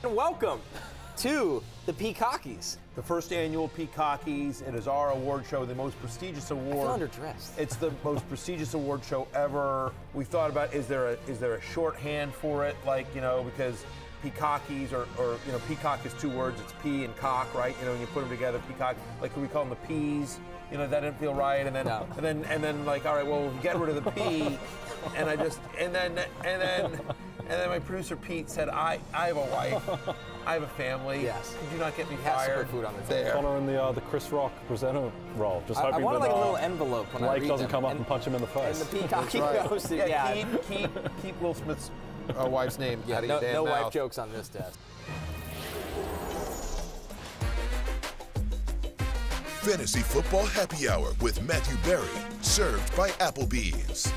And welcome to the Peacockys. The first annual Peacockys. It is our award show, the most prestigious award. I feel underdressed. It's the most prestigious award show ever. We thought about, is there a shorthand for it? Like, you know, because Peacockys or you know, peacock is 2 words. It's pea and cock, right? You know, when you put them together, peacock. Like, could we call them the peas? You know, that didn't feel right. And then, no. and then, like, all right, well, we'll get rid of the P. And then my producer Pete said, I have a wife, I have a family. Yes. Could you not get me Has to fired? put food on the there. Connor in the Chris Rock presenter role. Just hoping I wanted that, like a little envelope when I Blake read doesn't them. come up and punch him in the face. And the Peacocky Right. goes to, Yeah, keep Will Smith's wife's name out of your damn no mouth. wife jokes on this desk. Fantasy Football Happy Hour with Matthew Berry, served by Applebee's.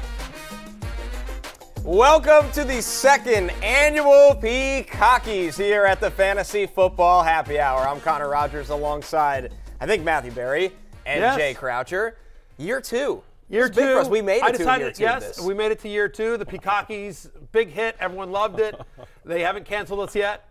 Welcome to the second annual Peacockys here at the Fantasy Football Happy Hour. I'm Connor Rogers alongside, I think, Matthew Berry and Jay Croucher. Year 2. Year It's big 2. for us. We made it to year 2 yes, of this. we made it to year 2. The Peacockys, big hit. Everyone loved it. They haven't canceled us yet.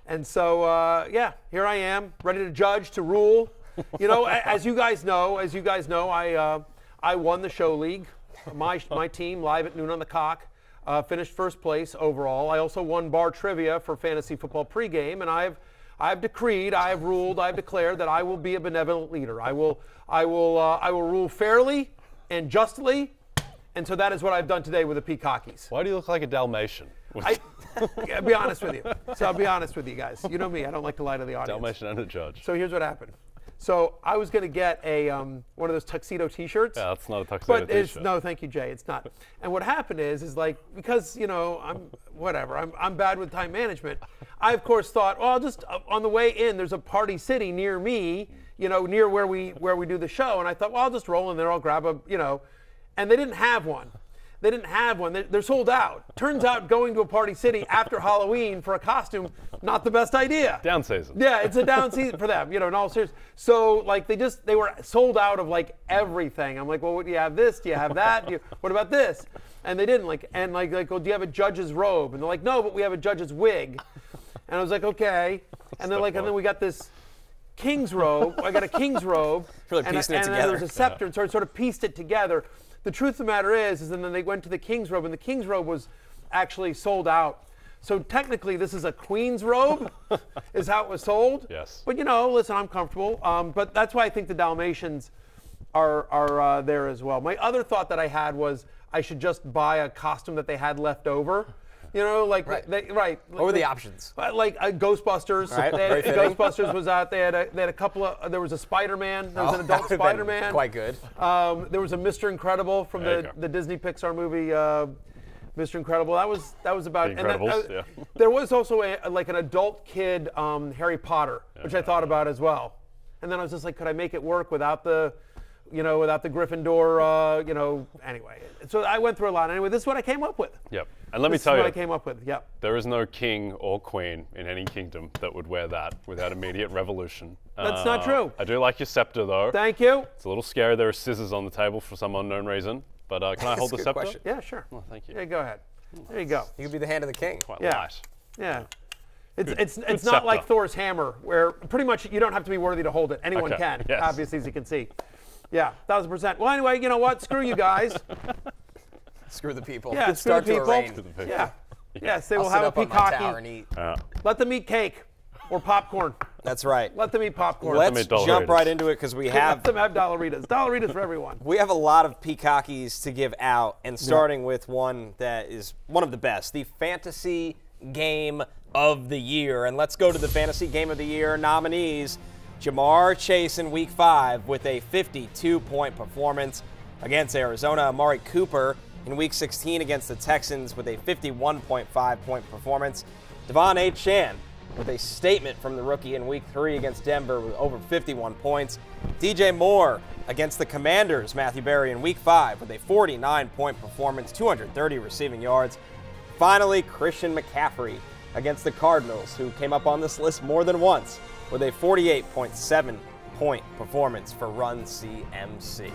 And so, yeah, here I am, ready to judge, to rule. You know, as you guys know, I won the show league. My team, live at noon on the cock, finished first place overall. I also won bar trivia for fantasy football pregame, and I've decreed, I have ruled, I've declared that I will be a benevolent leader. I will rule fairly and justly, and so that is what I've done today with the Peacockys. Why do you look like a Dalmatian? I'll be honest with you. So I'll be honest with you guys. You know me, I don't like to lie to the audience. Dalmatian and a judge. So here's what happened. So I was going to get a one of those tuxedo T-shirts. Yeah, that's not a tuxedo T-shirt. No, thank you, Jay. It's not. And what happened is like, because, you know, I'm bad with time management. I of course thought, well, I'll just on the way in, there's a Party City near me, you know, near where we do the show, and I thought, well, I'll just roll in there. I'll grab a, you know, and they didn't have one. They didn't have one. They're sold out. Turns out going to a Party City after Halloween for a costume, not the best idea. Down season. Yeah, it's a down season for them, you know, in all seriousness. So, like, they were sold out of, like, everything. I'm like, well, do you have this? Do you have that? What about this? And they didn't, like, well, do you have a judge's robe? And they're like, no, but we have a judge's wig. And I was like, okay. And they're like, and then we got this king's robe. I got a king's robe. Really piecing it and together. there was a scepter, and so I sort of pieced it together. The truth of the matter is then they went to the king's robe, and the king's robe was actually sold out. So technically, this is a queen's robe, is how it was sold. Yes. But, you know, listen, I'm comfortable. But that's why I think the Dalmatians are there as well. My other thought that I had was I should just buy a costume that they had left over. You know, like, Right. What were the options? Like Ghostbusters. Right, very fitting. Ghostbusters was out. They had a couple of. There was a Spider-Man. There was an adult that would've been Spider-Man. Quite good. There was a Mr. Incredible from the Disney Pixar movie. Mr. Incredible. That was about. The Incredibles, and there was also like an adult kid Harry Potter, which I thought about as well. And then I was just like, could I make it work without the, you know, without the Gryffindor, you know? Anyway, so I went through a lot. Anyway, this is what I came up with. Yep. And let me This tell is you, what I came up with. Yep. there is no king or queen in any kingdom that would wear that without immediate revolution. That's not true. I do like your scepter, though. Thank you. It's a little scary. There are scissors on the table for some unknown reason. But can I hold the That's a good scepter? question. Yeah, sure. Oh, thank you. Yeah, go ahead. There you go. You could be the hand of the king. Quite Yeah. light. Yeah. It's not scepter. like Thor's hammer, where pretty much you don't have to be worthy to hold it. Anyone Okay, can, yes. obviously, as you can see. Yeah, 1000%. Well, anyway, you know what? Screw you guys. Screw the people. Yeah, Good screw the start to a people. reign. the people. Yeah. Yes, they I'll will sit have a up on my tower and peacocky. eat. Let them eat cake or popcorn. That's right. Let them eat popcorn. Let's them eat jump Dollaritas. right into it because we Let have them have Dollaritas. Dollaritas for everyone. We have a lot of Peacockys to give out, and starting with one that is one of the best, the Fantasy Game of the Year. And let's go to the Fantasy Game of the Year nominees. Jamar Chase in Week 5 with a 52-point performance against Arizona. Amari Cooper in Week 16 against the Texans with a 51.5-point performance. Devon H. Chan with a statement from the rookie in Week 3 against Denver with over 51 points. DJ Moore against the Commanders, Matthew Berry, in Week 5 with a 49-point performance, 230 receiving yards. Finally, Christian McCaffrey against the Cardinals, who came up on this list more than once, with a 48.7-point performance for Run CMC.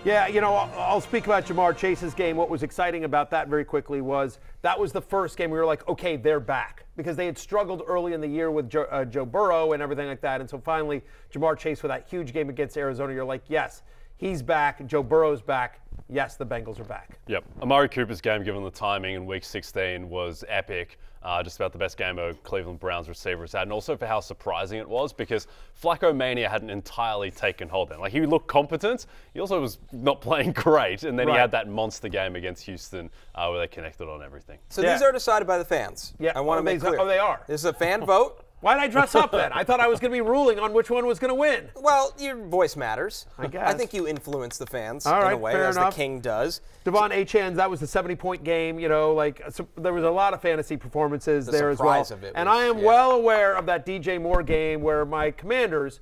Yeah, you know, I'll speak about Jamar Chase's game. What was exciting about that very quickly was that was the first game we were like, okay, they're back. Because they had struggled early in the year with Joe Burrow and everything like that. And so finally, Jamar Chase with that huge game against Arizona, you're like, yes, he's back. Joe Burrow's back. Yes, the Bengals are back. Yep. Amari Cooper's game, given the timing in Week 16, was epic. Just about the best game a Cleveland Browns receiver has had, and also for how surprising it was, because Flacco Mania hadn't entirely taken hold then. Like, he looked competent. He also was not playing great, and then he had that monster game against Houston where they connected on everything. So these are decided by the fans. Yeah, I want to make clear. Oh, they are. This is a fan vote. Why did I dress up then? I thought I was going to be ruling on which one was going to win. Well, your voice matters. I guess. I think you influence the fans in a way, as enough. the king does. Devon Achane, that was the 70-point game. You know, like so there was a lot of fantasy performances there as well. And I am well aware of that DJ Moore game where my Commanders,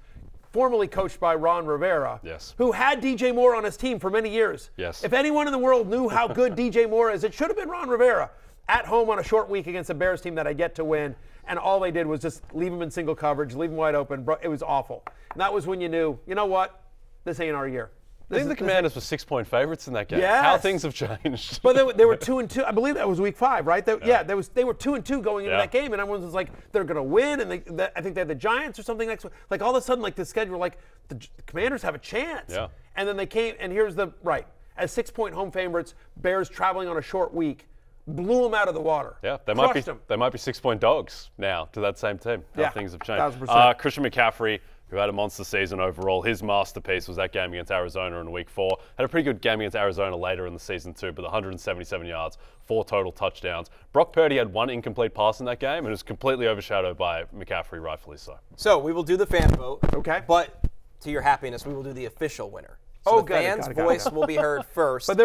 formerly coached by Ron Rivera, who had DJ Moore on his team for many years. Yes. If anyone in the world knew how good DJ Moore is, it should have been Ron Rivera. At home on a short week against a Bears team that I get to win, and all they did was just leave him in single coverage, leave him wide open. It was awful. And that was when you knew, you know what? This ain't our year. I think the Commanders were 6-point favorites in that game. Yes. How things have changed. But they were 2-2. I believe that was Week 5, right? They were 2-2 going into that game, and everyone was like, they're going to win. And I think they had the Giants or something next week. Like all of a sudden, like the schedule, like the Commanders have a chance. Yeah. And then they came, and here's the as 6-point home favorites, Bears traveling on a short week. Blew them out of the water. Yeah, they might Crushed be them. They might be 6-point dogs now to that same team. How things have changed. 1000%. Christian McCaffrey, who had a monster season overall, his masterpiece was that game against Arizona in Week 4. Had a pretty good game against Arizona later in the season too, but 177 yards, 4 total touchdowns. Brock Purdy had 1 incomplete pass in that game, and it was completely overshadowed by McCaffrey, rightfully so. So we will do the fan vote. Okay. But to your happiness, we will do the official winner. So the fans' voice will be heard first. But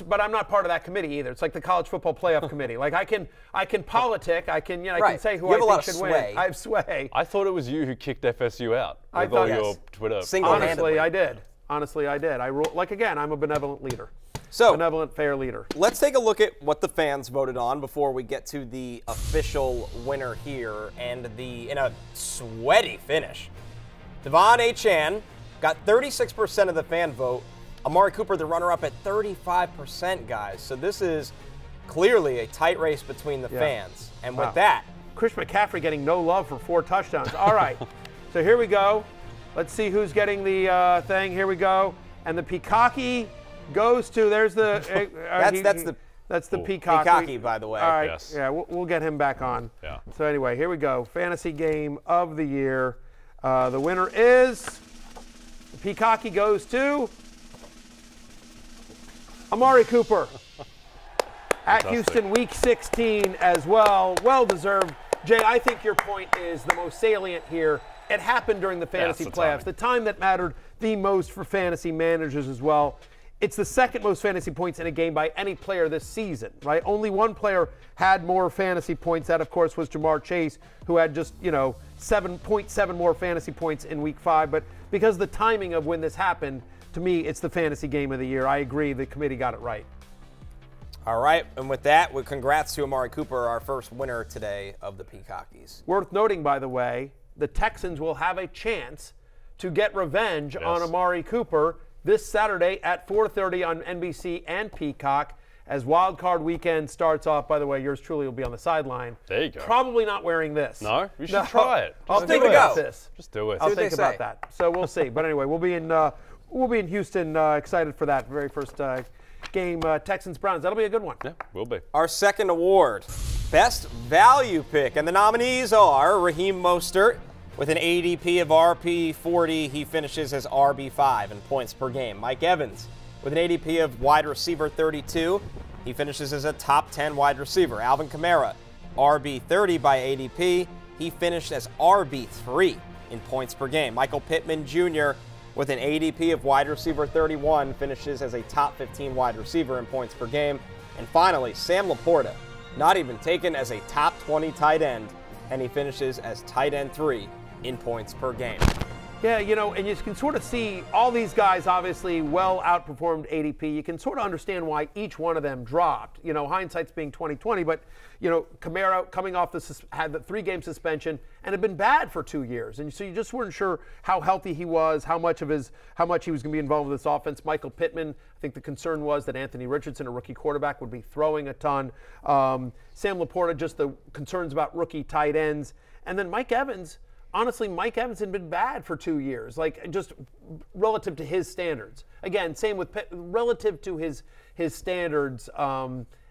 but I'm not part of that committee either. It's like the college football playoff committee. Like I can politic. I can can say who I think should win. I have sway. I thought it was you who kicked FSU out. I with all thought your Twitter. Single-handedly. Honestly, I did. I rule again. I'm a benevolent leader. So benevolent, fair leader. Let's take a look at what the fans voted on before we get to the official winner here, and in a sweaty finish, Devon Achane got 36% of the fan vote. Amari Cooper, the runner-up, at 35%, guys. So this is clearly a tight race between the fans. And with that, Chris McCaffrey getting no love for 4 touchdowns. All right. So here we go. Let's see who's getting the thing. Here we go. And the Peacocky goes to. There's the. That's the Peacocky. Peacocky, by the way. All right. Yes. Yeah, we'll get him back on. Yeah. So anyway, here we go. Fantasy game of the year. The winner is. Peacocky goes to Amari Cooper at Houston Week 16 as well. Well deserved. Jay, I think your point is the most salient here. It happened during the fantasy playoffs, the time that mattered the most for fantasy managers as well. It's the second most fantasy points in a game by any player this season, right? Only one player had more fantasy points. That, of course, was Jamar Chase, who had just, 7.7 more fantasy points in Week 5. But because of the timing of when this happened, to me, it's the fantasy game of the year. I agree. The committee got it right. All right. And with that, congrats to Amari Cooper, our first winner today of the Peacockys. Worth noting, by the way, the Texans will have a chance to get revenge on Amari Cooper this Saturday at 4:30 on NBC and Peacock as Wild Card Weekend starts off. By the way, yours truly will be on the sideline. There you go. Probably not wearing this. No, you should try it. I'll think about this. Just do it. I'll think about that. So we'll see. But anyway, we'll be in Houston. Excited for that very first game, Texans Browns. That'll be a good one. Yeah, will be. Our second award, Best Value Pick, and the nominees are Raheem Mostert. With an ADP of RP40, he finishes as RB5 in points per game. Mike Evans, with an ADP of wide receiver 32, he finishes as a top 10 wide receiver. Alvin Kamara, RB30 by ADP, he finished as RB3 in points per game. Michael Pittman Jr., with an ADP of wide receiver 31, finishes as a top 15 wide receiver in points per game. And finally, Sam Laporta, not even taken as a top 20 tight end, and he finishes as tight end 3 in points per game. Yeah, you know, and you can sort of see all these guys obviously well outperformed ADP. You can sort of understand why each one of them dropped. You know, hindsight's being 20/20, but you know, Kamara coming off had the 3-game suspension and had been bad for 2 years, and so you just weren't sure how healthy he was, how much he was going to be involved with this offense. Michael Pittman, I think the concern was that Anthony Richardson, a rookie quarterback, would be throwing a ton. Sam Laporta, just the concerns about rookie tight ends, and then Mike Evans. Honestly, Mike Evans had been bad for 2 years, like just relative to his standards. Again, same with relative to his standards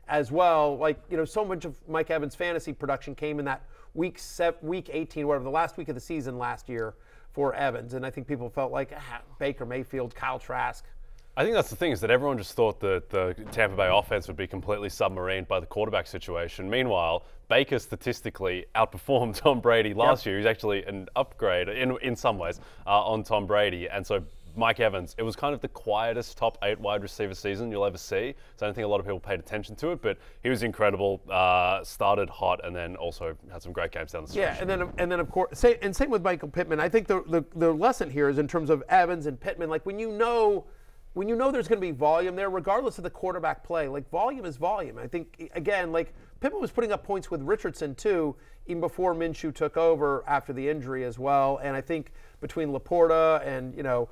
as well. Like, you know, so much of Mike Evans' fantasy production came in that week 18, whatever, the last week of the season last year for Evans. And I think people felt like Baker Mayfield, Kyle Trask. I think that's the thing, is that everyone just thought that the Tampa Bay offense would be completely submarined by the quarterback situation. Meanwhile, Baker statistically outperformed Tom Brady last year. He's actually an upgrade in some ways on Tom Brady. And so Mike Evans, it was kind of the quietest top 8 wide receiver season you'll ever see. So I don't think a lot of people paid attention to it, but he was incredible, started hot, and then also had some great games down the stretch. Yeah, and then of course, same with Michael Pittman. I think the lesson here is in terms of Evans and Pittman, like when you know there's going to be volume there, regardless of the quarterback play, like volume is volume. I think, again, like Pittman was putting up points with Richardson too, even before Minshew took over after the injury as well. And I think between Laporta and, you know,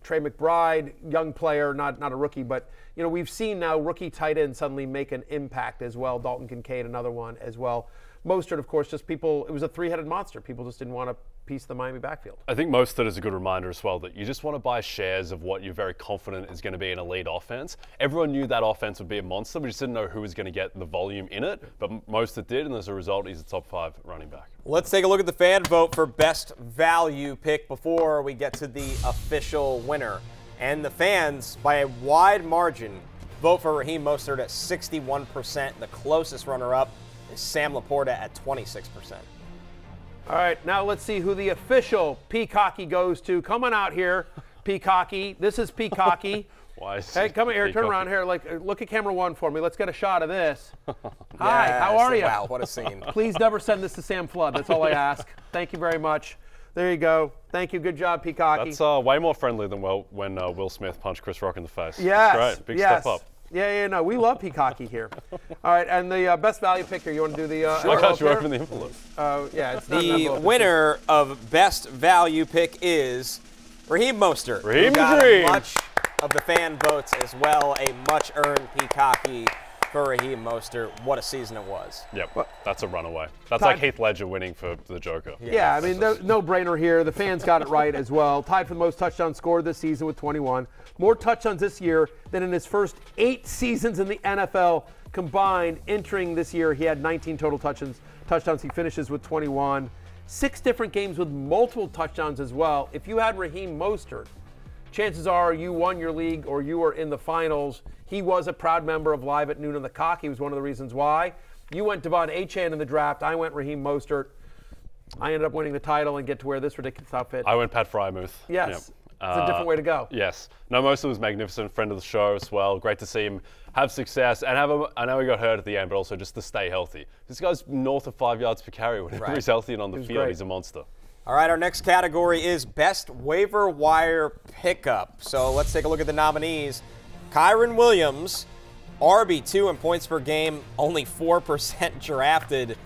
Trey McBride, young player, not a rookie, but, you know, we've seen now rookie tight end suddenly make an impact as well. Dalton Kincaid, another one as well. Mostert, of course, just people, it was a 3-headed monster. People just didn't want to piece the Miami backfield. I think Mostert is a good reminder as well that you just want to buy shares of what you're very confident is going to be an elite offense. Everyone knew that offense would be a monster. We just didn't know who was going to get the volume in it, but Mostert did, and as a result, he's a top 5 running back. Let's take a look at the fan vote for best value pick before we get to the official winner. And the fans, by a wide margin, vote for Raheem Mostert at 61%. The closest runner-up is Sam Laporta at 26%. All right, now let's see who the official Peacocky goes to. Come on out here, Peacocky. This is Peacocky. Hey, come here, turn around here. Like, look at camera 1 for me. Let's get a shot of this. Hi, how are you? Wow, what a scene. Please never send this to Sam Flood. That's all I ask. Thank you very much. There you go. Thank you. Good job, Peacocky. That's way more friendly than when Will Smith punched Chris Rock in the face. Yes. That's great. Big step up. Yeah, no, we love Peacocky here. All right, and the best value picker, you want to do the I got you open the envelope. Yeah, it's not the winner of best value pick is Raheem Mostert. Raheem got Dream. much of the fan votes as well. A much-earned Peacocky for Raheem Mostert. What a season it was. Yep, that's a runaway. That's like Heath Ledger winning for the Joker. Yeah, I mean, no-brainer here. The fans got it right as well. Tied for the most touchdowns scored this season with 21. More touchdowns this year than in his first 8 seasons in the NFL combined. Entering this year, he had 19 total touchdowns. He finishes with 21. 6 different games with multiple touchdowns as well. If you had Raheem Mostert, chances are you won your league or you were in the finals. He was a proud member of Live at Noon on the Cock. He was one of the reasons why. You went Devon Achane in the draft. I went Raheem Mostert. I ended up winning the title and get to wear this ridiculous outfit. I went Pat Frymouth. Yes. Yep. It's a different way to go. Yes. No, Mostert was magnificent, friend of the show as well. Great to see him have success and I know he got hurt at the end, but also just to stay healthy. This guy's north of 5 yards per carry whenever he's healthy and on the field. Great. He's a monster. All right, our next category is Best Waiver Wire Pickup. So let's take a look at the nominees. Kyron Williams, RB2 in points per game, only 4% drafted.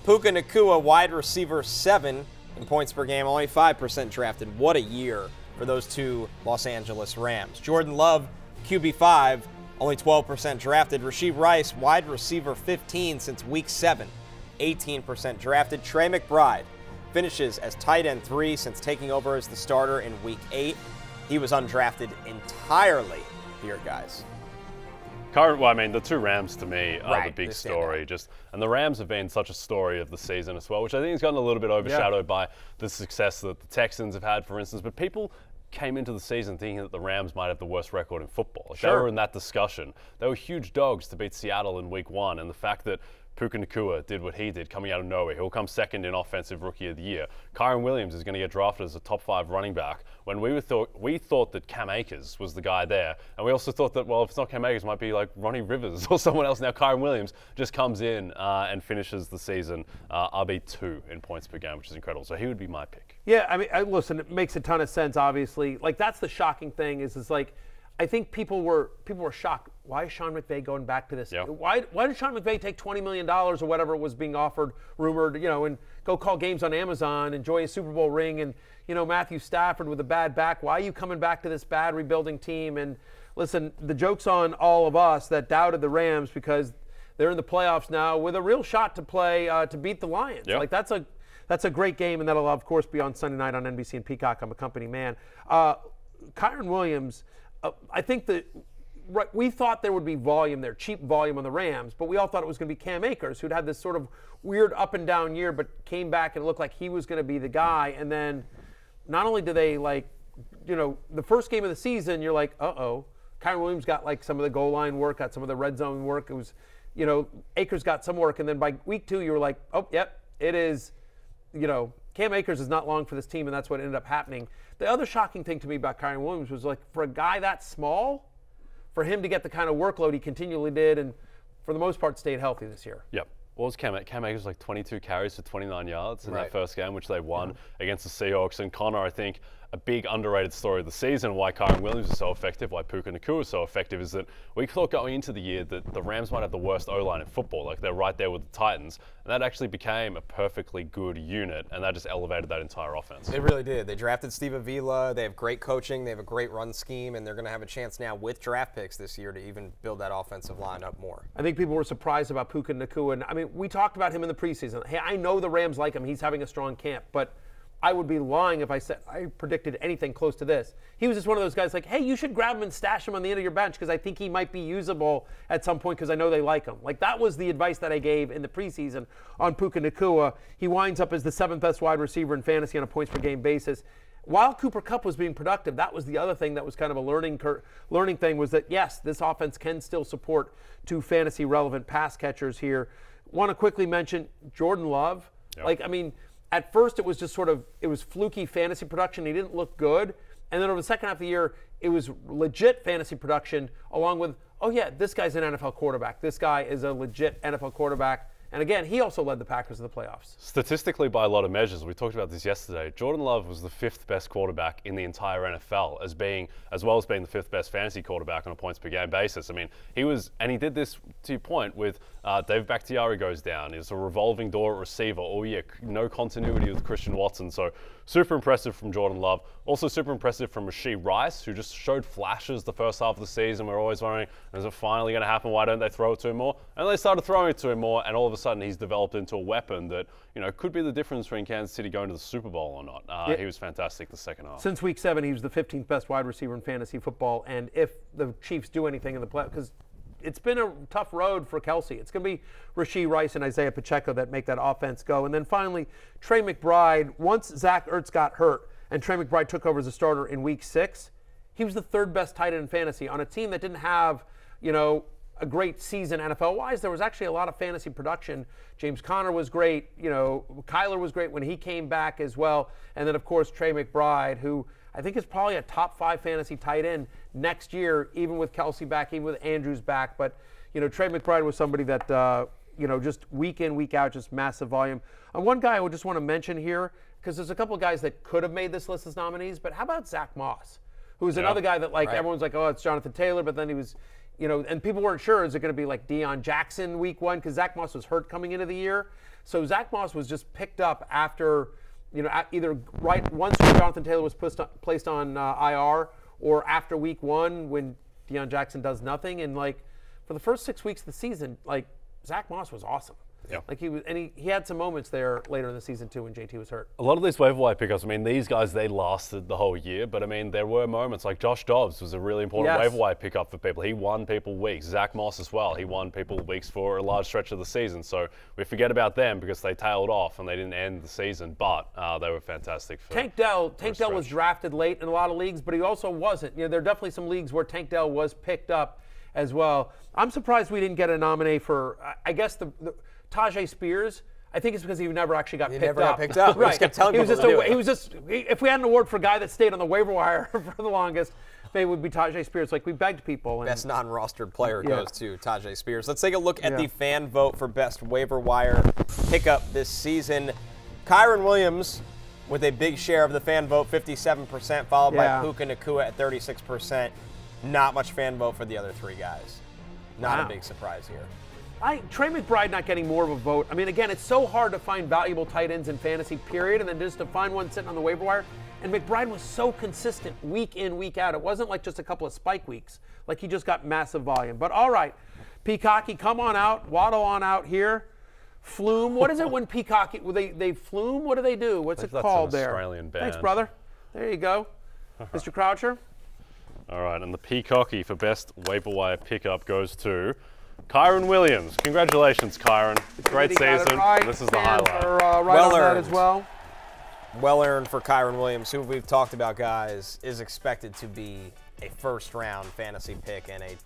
Puka Nacua, wide receiver 7 in points per game, only 5% drafted. What a year for those 2 Los Angeles Rams. Jordan Love, QB5, only 12% drafted. Rashee Rice, wide receiver 15 since week 7, 18% drafted. Trey McBride finishes as tight end 3 since taking over as the starter in week 8. He was undrafted entirely here, guys. Well, I mean, the 2 Rams to me are the big story. And the Rams have been such a story of the season as well, which I think has gotten a little bit overshadowed by the success that the Texans have had, for instance. But people came into the season thinking that the Rams might have the worst record in football. They were in that discussion. They were huge dogs to beat Seattle in week 1, and the fact that Puka Nacua did what he did coming out of nowhere. He'll come second in Offensive Rookie of the Year. Kyron Williams is going to get drafted as a top 5 running back when we thought that Cam Akers was the guy there. And we also thought that, well, if it's not Cam Akers, it might be like Ronnie Rivers or someone else. Now Kyron Williams just comes in and finishes the season RB2 in points per game, which is incredible. So he would be my pick. Yeah, I mean, listen, it makes a ton of sense, obviously. Like, that's the shocking thing is like, I think people were shocked. Why is Sean McVay going back to this? Yep. Why did Sean McVay take $20 million or whatever was being offered, rumored, and go call games on Amazon, enjoy a Super Bowl ring, and, Matthew Stafford with a bad back? Why are you coming back to this bad rebuilding team? And listen, the joke's on all of us that doubted the Rams because they're in the playoffs now with a real shot to play to beat the Lions. Yep. Like, that's a great game, and that'll, of course, be on Sunday night on NBC and Peacock. I'm a company man. Kyron Williams, I think that we thought there would be volume there, cheap volume on the Rams, but we all thought it was going to be Cam Akers, who'd had this sort of weird up and down year, but came back and it looked like he was going to be the guy. And then not only do they the first game of the season, you're like, Kyron Williams got like some of the goal line work, got some of the red zone work. It was, Akers got some work. And then by week 2, you were like, oh, yep, it is, Cam Akers is not long for this team, and that's what ended up happening. The other shocking thing to me about Kyron Williams was, like, for a guy that small, for him to get the kind of workload he continually did and, for the most part, stayed healthy this year. Yep. What was Cam Akers, like 22 carries for 29 yards in that first game, which they won against the Seahawks. And Connor, I think, a big underrated story of the season, why Kyron Williams is so effective, why Puka Nacua is so effective, is that we thought going into the year that the Rams might have the worst O-line in football. Like, they're right there with the Titans. And that actually became a perfectly good unit, and that just elevated that entire offense. It really did. They drafted Steve Avila. They have great coaching. They have a great run scheme, and they're going to have a chance now with draft picks this year to even build that offensive line up more. I think people were surprised about Puka Nacua. And, I mean, we talked about him in the preseason. Hey, I know the Rams like him. He's having a strong camp. But I would be lying if I said I predicted anything close to this. He was just one of those guys like, hey, you should grab him and stash him on the end of your bench because I think he might be usable at some point because I know they like him. Like, that was the advice that I gave in the preseason on Puka Nacua. He winds up as the 7th best wide receiver in fantasy on a points per game basis. While Cooper Kupp was being productive, that was the other thing that was kind of a learning thing, was that, yes, this offense can still support 2 fantasy relevant pass catchers here. Want to quickly mention Jordan Love. Yep. Like, I mean, at first, it was just it was fluky fantasy production. He didn't look good. And then over the second half of the year, it was legit fantasy production, along with, oh, yeah, this guy's an NFL quarterback. This guy is a legit NFL quarterback. And again, he also led the Packers to the playoffs. Statistically, by a lot of measures, we talked about this yesterday, Jordan Love was the 5th best quarterback in the entire NFL, as well as being the 5th best fantasy quarterback on a points per game basis. I mean, he did this, to your point, with David Bakhtiari goes down. It's a revolving door at receiver. Oh, yeah, no continuity with Christian Watson. So super impressive from Jordan Love. Also super impressive from Rashee Rice, who just showed flashes the first half of the season. We're always wondering, is it finally going to happen? Why don't they throw it to him more? And they started throwing it to him more, and all of a sudden he's developed into a weapon that, could be the difference between Kansas City going to the Super Bowl or not. He was fantastic the second half. Since week 7, he was the 15th best wide receiver in fantasy football. And if the Chiefs do anything in the playoffs, because it's been a tough road for Kelsey. It's going to be Rashee Rice and Isaiah Pacheco that make that offense go. And then finally, Trey McBride. Once Zach Ertz got hurt and Trey McBride took over as a starter in week 6, he was the 3rd best tight end in fantasy on a team that didn't have, a great season NFL-wise. There was actually a lot of fantasy production. James Conner was great. Kyler was great when he came back as well. And then, of course, Trey McBride, who I think is probably a top 5 fantasy tight end next year, even with Kelsey back, even with Andrews back. But, Trey McBride was somebody that, just week in, week out, just massive volume. And one guy I would just want to mention here, because there's a couple of guys that could have made this list as nominees, but how about Zach Moss, who's another guy that, everyone's like, oh, it's Jonathan Taylor, but then he was, and people weren't sure, is it going to be like Deion Jackson week 1? Because Zach Moss was hurt coming into the year. So Zach Moss was just picked up after, either once Jonathan Taylor was placed on IR, or after week 1 when Deion Jackson does nothing. And, for the first 6 weeks of the season, Zach Moss was awesome. Yeah. He had some moments there later in the season too when JT was hurt. A lot of these waiver wire pickups, these guys, they lasted the whole year, but there were moments like Josh Dobbs was a really important waiver wire pickup for people. He won people weeks. Zach Moss as well. He won people weeks for a large stretch of the season. So we forget about them because they tailed off and they didn't end the season, but they were fantastic. Tank Dell was drafted late in a lot of leagues, but he also wasn't. There are definitely some leagues where Tank Dell was picked up as well. I'm surprised we didn't get a nominee for, I guess, Tajay Spears, I think it's because he never actually got picked up. Never got picked up. Right. Just kept telling he was people just he was just. If we had an award for a guy that stayed on the waiver wire for the longest, maybe it would be Tajay Spears. Like we begged people. And, best non-rostered player goes to Tajay Spears. Let's take a look at the fan vote for best waiver wire pickup this season. Kyron Williams with a big share of the fan vote, 57%, followed by Puka Nacua at 36%. Not much fan vote for the other three guys. Not a big surprise here. Trey McBride not getting more of a vote. I mean, again, it's so hard to find valuable tight ends in fantasy, period, and then just to find one sitting on the waiver wire. And McBride was so consistent week in, week out. It wasn't like just a couple of spike weeks. Like he just got massive volume. But all right, Peacocky, come on out. Waddle on out here. Flume. What is it when Peacocky, they flume? What do they do? What's it called there? Australian band. Thanks, brother. There you go. Mr. Croucher. All right, and the Peacocky for best waiver wire pickup goes to Kyron Williams. Congratulations, Kyron. Great season. Right. This is the highlight. Well earned as well. Well earned for Kyron Williams, who we've talked about, guys, is expected to be a first-round fantasy pick and a,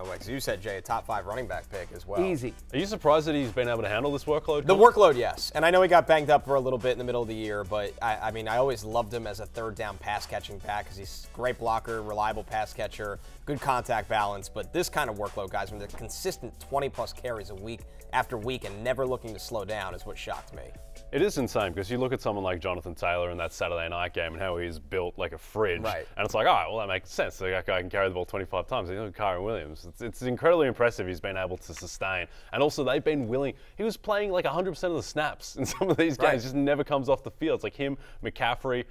like you said, Jay, a top 5 running back pick as well. Easy. Are you surprised that he's been able to handle this workload? The workload, yes. And I know he got banged up for a little bit in the middle of the year, but I mean, I always loved him as a third-down pass-catching back because he's a great blocker, reliable pass catcher, good contact balance. But this kind of workload, guys, when they're consistent 20-plus carries a week after week and never looking to slow down is what shocked me. It is insane because you look at someone like Jonathan Taylor in that Saturday night game and how he's built like a fridge. Right. And it's like, all right, well, that makes sense. That guy can carry the ball 25 times. Look at Kyron Williams. It's incredibly impressive he's been able to sustain. And also, they've been willing. He was playing like 100% of the snaps in some of these games. Just never comes off the field. It's like him, McCaffrey,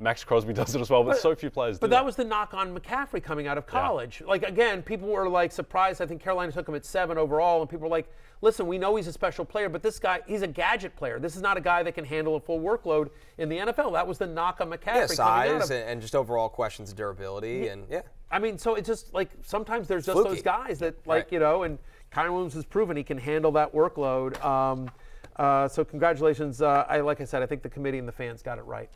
Max Crosby does it as well, but so few players do. But that was the knock on McCaffrey coming out of college. Yeah. Like, again, people were like surprised. I think Carolina took him at 7 overall, and people were like, listen, we know he's a special player, but this guy, he's a gadget player. This is not a guy that can handle a full workload in the NFL. That was the knock on McCaffrey. Yeah, size and just overall questions of durability. And I mean, so it's just like sometimes there's just fluky. Those guys that, like, and Kyron Williams has proven he can handle that workload. So congratulations. Like I said, I think the committee and the fans got it right.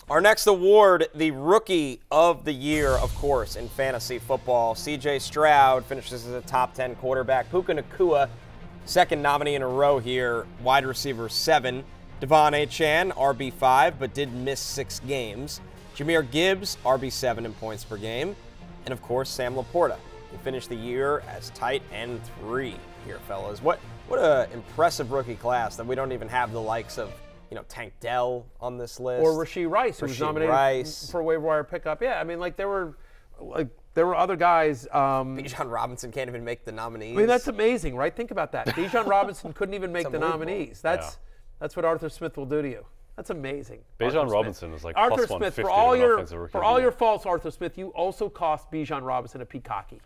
Our next award, the Rookie of the Year, of course, in fantasy football. C.J. Stroud finishes as a top 10 quarterback. Puka Nacua, second nominee in a row here, wide receiver 7. Devon Achane, RB5, but did miss 6 games. Jahmyr Gibbs, RB7 in points per game. And, of course, Sam Laporta, who finished the year as tight end 3 here, fellas. What an impressive rookie class that we don't even have the likes of Tank Dell on this list. Or Rashee Rice, who was nominated for a waiver wire pickup. Yeah, I mean, there were other guys. Bijan Robinson can't even make the nominees. I mean, that's amazing, right? Think about that. Bijan Robinson couldn't even make the nominees. That's what Arthur Smith will do to you. That's amazing. Bijan Robinson is like Arthur plus Smith, 150 for all your faults, Arthur Smith, you also cost Bijan Robinson a Peacocky.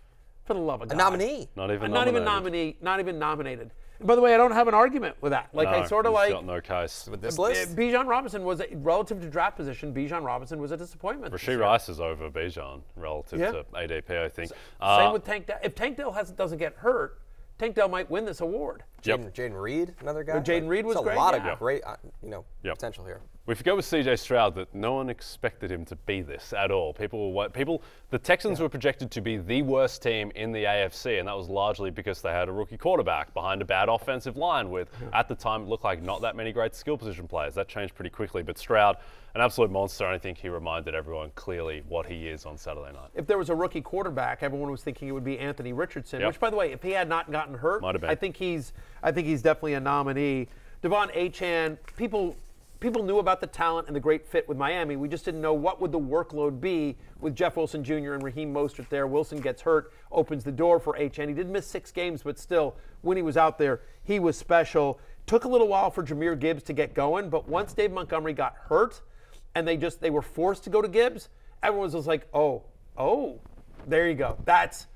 For the love of God. A nominee. Not even nominated. And by the way, I don't have an argument with that. Like, I sort of like. Got no case. With this list? Bijan Robinson was, relative to draft position, Bijan Robinson was a disappointment. Rashee Rice is over Bijan relative to ADP, I think. Same with Tank Dell. If Tank Dell doesn't get hurt, Tank Dell might win this award. Jaden Reed, another guy. Jaden Reed was great. A lot of great, potential here. We forget with C.J. Stroud that no one expected him to be this at all. The Texans were projected to be the worst team in the AFC, and that was largely because they had a rookie quarterback behind a bad offensive line with, at the time, it looked like not that many great skill position players. That changed pretty quickly, but Stroud, an absolute monster, and I think he reminded everyone clearly what he is on Saturday night. If there was a rookie quarterback, everyone was thinking it would be Anthony Richardson, which, by the way, if he had not gotten hurt, I think he's definitely a nominee. Devon Achane, people knew about the talent and the great fit with Miami. We just didn't know what would the workload be with Jeff Wilson Jr. and Raheem Mostert there. Wilson gets hurt, opens the door for Achane. He did miss 6 games, but still, when he was out there, he was special. Took a little while for Jahmyr Gibbs to get going, but once Dave Montgomery got hurt and they were forced to go to Gibbs, everyone was like, oh, there you go. That's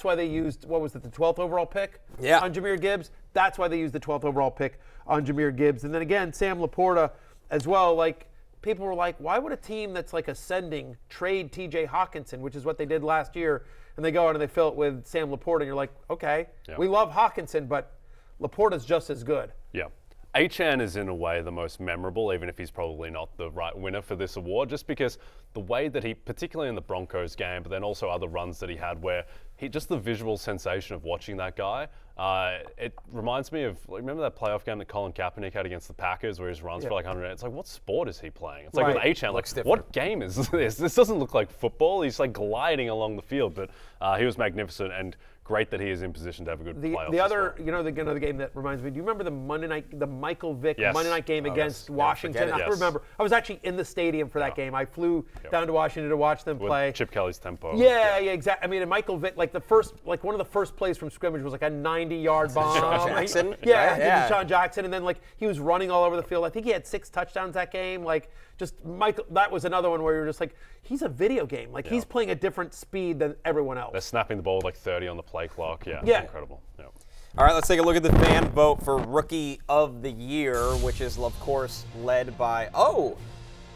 why they used, what was it, the 12th overall pick on Jahmyr Gibbs? That's why they used the 12th overall pick on Jahmyr Gibbs. And then again, Sam Laporta as well. Like, people were like, why would a team that's like ascending trade TJ Hawkinson, which is what they did last year, and they go out and they fill it with Sam Laporta, and you're like, okay, we love Hawkinson, but Laporta's just as good. Yeah. Achane is in a way the most memorable, even if he's probably not the right winner for this award, just because the way that he, particularly in the Broncos game, but then also other runs that he had where just the visual sensation of watching that guy, It reminds me of, like, remember that playoff game that Colin Kaepernick had against the Packers where he runs for like 100? It's like, what sport is he playing? It's like with A-Chan, like, what game is this? This doesn't look like football. He's like gliding along the field, but he was magnificent and great that he is in position to have a good playoff. The other, another game that reminds me. Do you remember the Michael Vick Monday night game against Washington? I remember. I was actually in the stadium for that game. I flew down to Washington to watch them play. Chip Kelly's tempo. Yeah, exactly. I mean, and Michael Vick, like one of the first plays from scrimmage was like a 90-yard bomb. Deshaun Jackson. Deshaun Jackson, and then like he was running all over the field. I think he had 6 touchdowns that game. Like, just Michael. That was another one where you were just like, he's a video game. Like he's playing a different speed than everyone else. They're snapping the ball with like 30 on the play clock. Yeah. Incredible. Yeah. All right, let's take a look at the fan vote for Rookie of the Year, which is, of course, led by,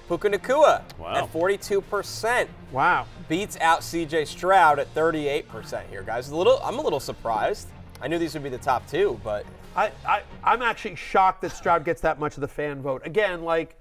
Puka Nacua at 42%. Wow. Beats out C.J. Stroud at 38% here, guys. I'm a little surprised. I knew these would be the top 2, but I'm actually shocked that Stroud gets that much of the fan vote. Again, like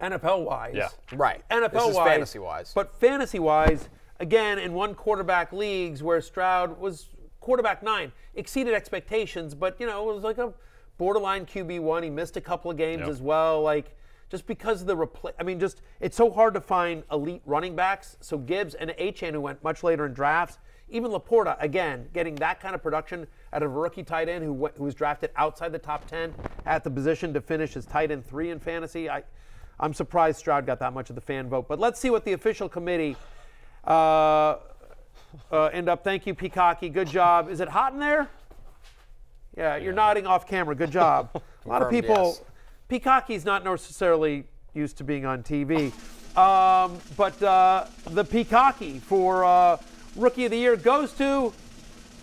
NFL-wise. Yeah. Right. NFL-wise. This is fantasy-wise. But fantasy-wise, again, in one quarterback leagues where Stroud was quarterback 9, exceeded expectations, but, it was like a borderline QB1. He missed a couple of games as well. Like, just because of the it's so hard to find elite running backs. So Gibbs and A-Chan, who went much later in drafts, even Laporta, again, getting that kind of production out of a rookie tight end who was drafted outside the top 10 at the position to finish as tight end 3 in fantasy. I'm surprised Stroud got that much of the fan vote. But let's see what the official committee end up. Thank you, Peacocky. Good job. Is it hot in there? Yeah, you're nodding off camera. Good job. A lot of people. Yes. Peacocky's not necessarily used to being on TV. But the Peacocky for Rookie of the Year goes to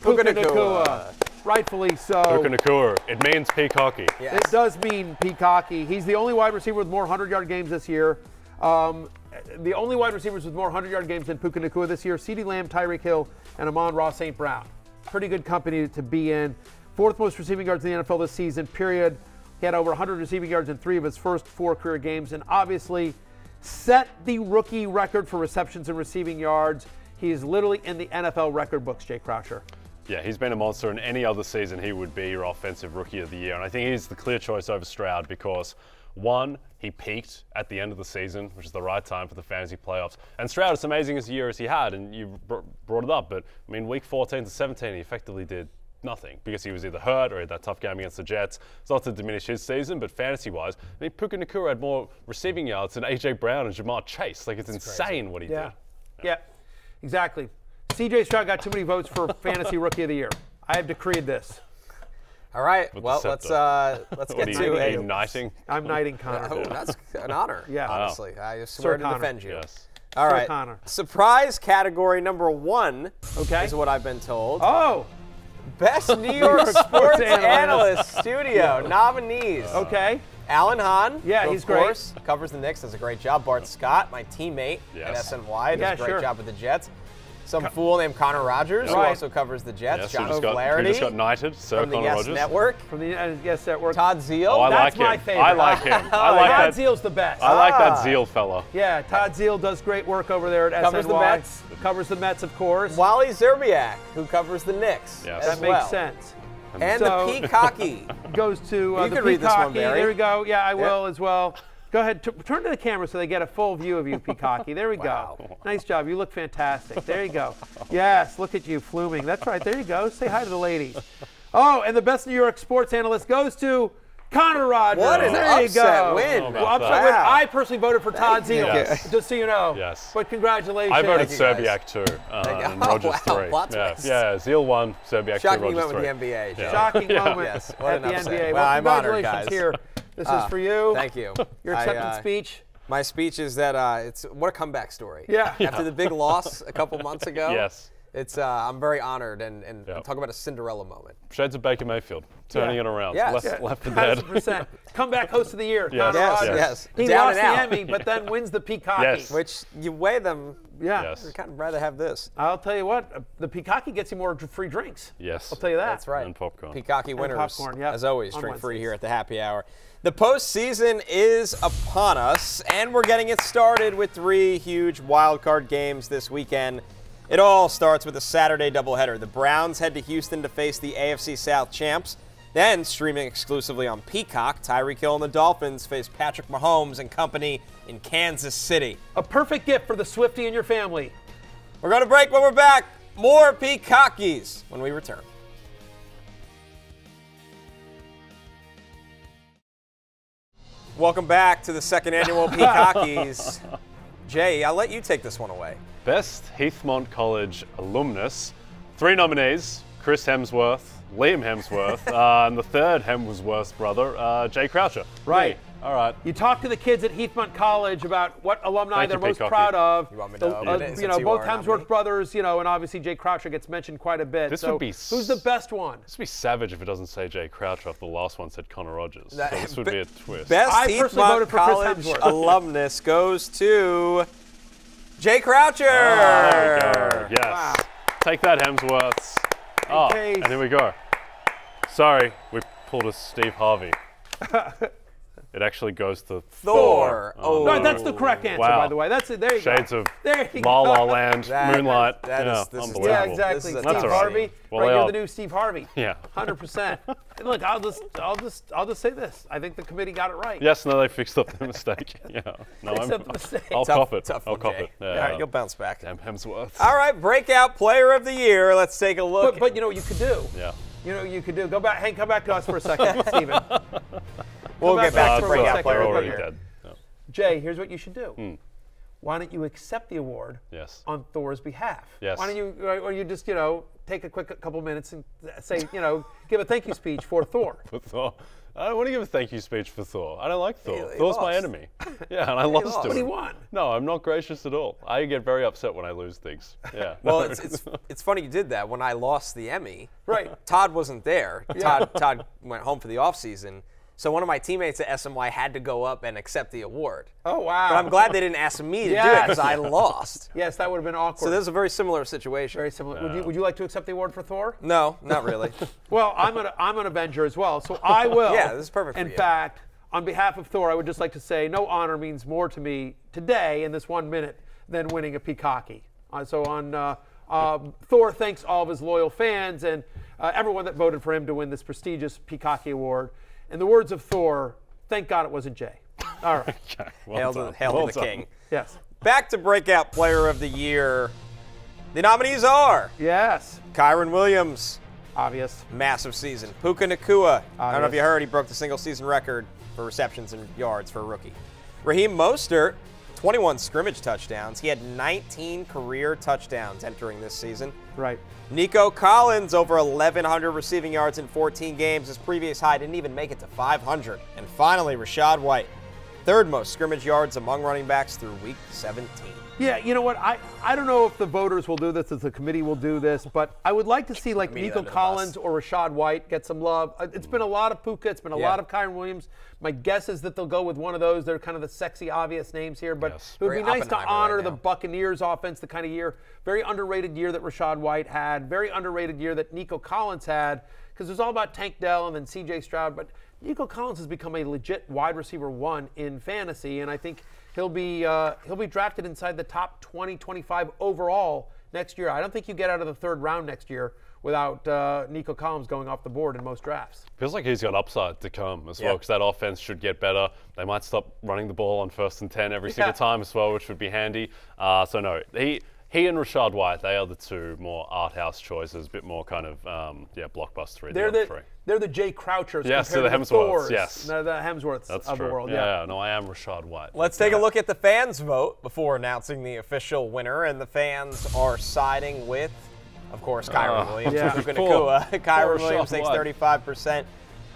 Puka Nacua. Rightfully so. Puka Nacua. It means Peacocky. Yes. It does mean Peacocky. He's the only wide receiver with more 100-yard games this year. The only wide receivers with more 100-yard games than Puka Nacua this year: CeeDee Lamb, Tyreek Hill, and Amon-Ra St. Brown. Pretty good company to be in. 4th most receiving yards in the NFL this season, period. He had over 100 receiving yards in 3 of his first 4 career games, and obviously set the rookie record for receptions and receiving yards. He is literally in the NFL record books, Jay Croucher. Yeah, he's been a monster. In any other season, he would be your offensive Rookie of the Year. And I think he's the clear choice over Stroud because, 1, he peaked at the end of the season, which is the right time for the fantasy playoffs. And Stroud, as amazing as a year as he had, and you brought it up, but I mean, week 14 to 17, he effectively did nothing because he was either hurt or had that tough game against the Jets. It's not to diminish his season, but fantasy-wise, I mean, Puka Nacua had more receiving yards than A.J. Brown and Jamar Chase. Like, it's insane what he did. Yeah, exactly. C.J. Stroud got too many votes for Fantasy Rookie of the Year. I have decreed this. All right. Well, let's get to it. Knighting? I'm knighting Connor. Oh, that's an honor. Yeah. Honestly, I swear to defend you. Yes. All right. Connor. Surprise category number 1 is what I've been told. Oh. Best New York Sports Analyst Studio nominees. Okay. Alan Hahn, he's of course, covers the Knicks, does a great job. Bart Scott, my teammate at SNY, does a great job with the Jets. Some fool named Connor Rogers, who also covers the Jets. John O'Flaherty. Who just got knighted, Sir from the Connor Yes Rogers. Network. From the Yes Network. Todd Zeal. Oh, That's my favorite. I like him. Todd Zeal's the best. I like that Zeal fella. Yeah, Todd Zeal does great work over there at Covers SNY. the Mets. Covers the Mets, of course. Wally Zerbiak, who covers the Knicks. Yes. That makes sense. And the Peacocky goes to you the can read this one, Peacocky. Barry. There we go. Yeah, I will as well. Go ahead, turn to the camera so they get a full view of you, Peacocky. There we go. Nice job. You look fantastic. There you go. Yes, look at you fluming. That's right. There you go. Say hi to the ladies. Oh, and the best New York sports analyst goes to Connor Rogers. What an upset win. Well, upset win. I personally voted for Todd Zeal, just so you know. Yes. But congratulations. I voted Zerbiak too. And Rogers 3. Yeah, Zeal 1, Zerbiak 2, Rogers 3. Shocking moment with the NBA. Yeah. Shocking moment at the NBA. Well, I'm honored, congratulations guys. here. This is for you. Thank you. Your acceptance speech. My speech is that what a comeback story. Yeah. After the big loss a couple months ago. Yes. It's I'm very honored and talk about a Cinderella moment. Shades of Baker Mayfield, turning it around. Yes. Left for dead. 100%. Comeback host of the year. Yes. Connor Rogers. Yes. He Down lost the and out. Emmy, but then wins the Peacocky. Yes. Which you weigh them. Yeah. Yes. I'd kind of rather have this. I'll tell you what, the Peacocky gets you more free drinks. Yes. I'll tell you that. That's right. And popcorn. Peacocky winners, popcorn, yep. as always, On drink free Wednesdays. here at the happy hour. The postseason is upon us, and we're getting it started with 3 huge wild card games this weekend. It all starts with a Saturday doubleheader. The Browns head to Houston to face the AFC South champs. Then, streaming exclusively on Peacock, Tyreek Hill and the Dolphins face Patrick Mahomes and company in Kansas City. A perfect gift for the Swiftie in your family. We're going to break when we're back. More Peacockys when we return. Welcome back to the second annual Peacockys. Jay, I'll let you take this one away. Best Heathmont College alumnus. 3 nominees: Chris Hemsworth, Liam Hemsworth, and the third Hemsworth's brother, Jay Croucher. Right. Me. All right. You talk to the kids at Heathmont College about what alumni Thank they're you, most Peacocky. proud of. You want me to both Hemsworth brothers, and obviously Jay Croucher gets mentioned quite a bit. This so would be who's the best one? This would be savage if it doesn't say Jay Croucher if the last one said Connor Rogers. So this would be a twist. Best I personally voted Heathmont for Chris College Hemsworth. alumnus goes to Jay Croucher. There we go. Yes. Wow. Take that, Hemsworths. Oh, case. and here we go. Sorry, we pulled a Steve Harvey. It actually goes to Thor. Oh, No, that's the correct answer, Wow. by the way. That's it. There you Shades go. of There you La La go. Land, That- Moonlight. that Yeah, is- this is unbelievable. Yeah, This exactly. is a Steve That's all right. Harvey. Well, right, they you're are- the new Steve Harvey. Yeah. 100%. And look, I'll just say this. I think the committee got it right. Yes, no, they fixed up the mistake. Yeah. No, Fixed up the mistake. I'll Tough- cop it. tough I'll one, cop Jay. it. Yeah. All right, you'll bounce back. Damn Hemsworth. All right, breakout player of the year. Let's take a look. But you know what you could do? Yeah. You know what you could do? Go back. Hank, come back to us for a second, Stephen. We'll get back to for a breakout second. player They're of the already year. dead. Yeah. Jay, here's what you should do. Why don't you accept the award Yes. on Thor's behalf? Yes. Why don't you, or you just, take a quick couple minutes and say, give a thank you speech for Thor. For Thor. I don't want to give a thank you speech for Thor. I don't like Thor. He Thor's my lost. enemy. Yeah, and I lost lost. to But he him. won. No, I'm not gracious at all. I get very upset when I lose things. Yeah. Well, it's funny you did that. When I lost the Emmy, Right. Todd wasn't there. Yeah. Todd went home for the offseason. So one of my teammates at SMY had to go up and accept the award. Oh, wow. But I'm glad they didn't ask me to do it Yes. because I lost. Yes, that would have been awkward. So this is a very similar situation. very similar. Would you like to accept the award for Thor? No, not really. Well, I'm an Avenger as well, so I will. Yeah, this is perfect for In you. fact, on behalf of Thor, I would just like to say no honor means more to me today in this 1 minute than winning a Peacocky. Thor thanks all of his loyal fans and everyone that voted for him to win this prestigious Peacocky award. In the words of Thor, thank God it wasn't Jay. All right. Okay, Hail well to done. the king. Yes. Back to breakout player of the year. The nominees are Yes. Kyron Williams, Obvious. massive season. Puka Nacua, I don't know if you Obvious. heard, he broke the single season record for receptions and yards for a rookie. Raheem Mostert, 21 scrimmage touchdowns. He had 19 career touchdowns entering this season. Right. Nico Collins, over 1,100 receiving yards in 14 games. His previous high didn't even make it to 500. And finally, Rashad White, third most scrimmage yards among running backs through week 17. Yeah, you know what? I don't know if the voters will do this, if the committee will do this, but I would like to see like Committee Nico under the Collins bus. or Rashad White get some love. It's been a lot of Puka. It's been a Yeah. lot of Kyron Williams. My guess is that they'll go with one of those. They're kind of the sexy, obvious names here, but Yes. it would Very be nice to Oppenheimer honor right the now. Buccaneers offense, the kind of year, very underrated year that Rashad White had, very underrated year that Nico Collins had, because it was all about Tank Dell and then C.J. Stroud, but Nico Collins has become a legit wide receiver 1 in fantasy, and I think he'll be drafted inside the top 20, 25 overall next year. I don't think you get out of the third round next year without Nico Collins going off the board in most drafts. Feels like he's got upside to come as well, Yeah. because that offense should get better. They might stop running the ball on 1st and 10 every single time as well, which would be handy. So no, he and Rashad White, they are the two more art house choices, a bit more kind of blockbuster. They're the Jay Crouchers. Yes, compared they're the to the Hemsworths, Thors. yes. They're the Hemsworths That's of true. the world. Yeah, no, I am Rashad White. Let's take a look at the fans' vote before announcing the official winner, and the fans are siding with, of course, Kyron Williams. yeah. Puka Poor- Nacua. poor Kyron Rashad Williams takes White. 35%.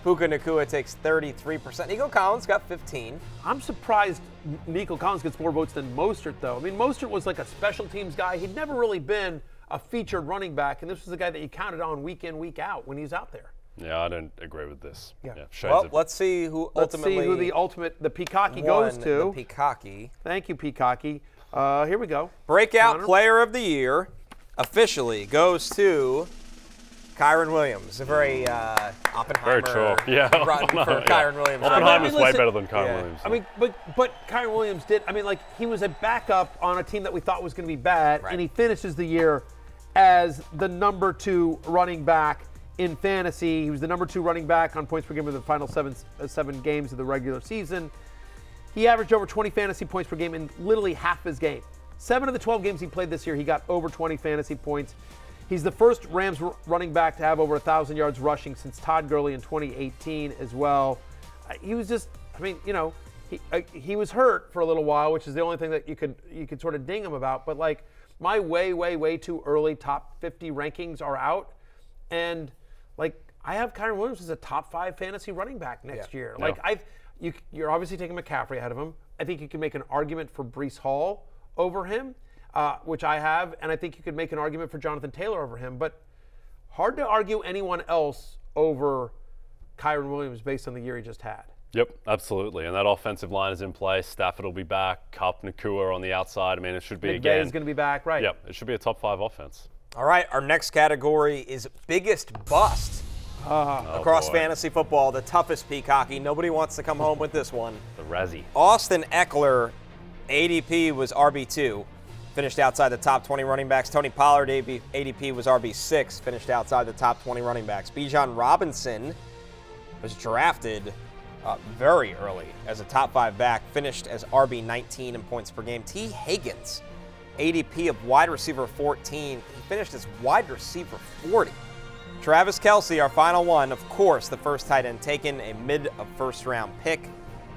Puka Nacua takes 33%. Nico Collins got 15. I'm surprised Nico Collins gets more votes than Mostert, though. I mean, Mostert was like a special teams guy. He'd never really been a featured running back, and this was the guy that you counted on week in, week out when he's out there. Yeah, I don't agree with this. Yeah. Shades Well, of- let's see who Let's ultimately see who the Peacocky goes won to. the Peacocky. Thank you, Peacocky. Here we go. Breakout Connor? Player of the Year officially goes to Kyron Williams, a very Oppenheimer Very true. Yeah. run for Kyron Williams. Oppenheimer's way listen, better than Kyron Williams. I mean, but Kyron Williams did. I mean, like, he was a backup on a team that we thought was going to be bad, and he finishes the year as the number 2 running back in fantasy. He was the number 2 running back on points per game in the final seven games of the regular season. He averaged over 20 fantasy points per game in literally half his game. 7 of the 12 games he played this year, he got over 20 fantasy points. He's the first Rams running back to have over 1,000 yards rushing since Todd Gurley in 2018 as well. He was just, I mean, you know, he was hurt for a little while, which is the only thing that you could sort of ding him about. But like, my way too early top 50 rankings are out, and like, I have Kyron Williams as a top 5 fantasy running back next year. Like, you're obviously taking McCaffrey ahead of him. I think you can make an argument for Breece Hall over him, which I have, and I think you could make an argument for Jonathan Taylor over him, but hard to argue anyone else over Kyron Williams based on the year he just had. Yep, absolutely. And that offensive line is in place. Stafford will be back. Cup, Nakua on the outside. I mean, it should be, again. McVay's going to be back, right? Yep, it should be a top 5 offense. All right, our next category is biggest bust across fantasy football, the toughest Peacocky. Nobody wants to come home with this one. The Razzie. Austin Eckler, ADP was RB2, finished outside the top 20 running backs. Tony Pollard, ADP was RB6, finished outside the top 20 running backs. Bijan Robinson was drafted very early as a top 5 back, finished as RB19 in points per game. T. Higgins, ADP of wide receiver 14, he finished as wide receiver 40. Travis Kelce, our final one, of course, the first tight end taken, a mid-of-first-round pick.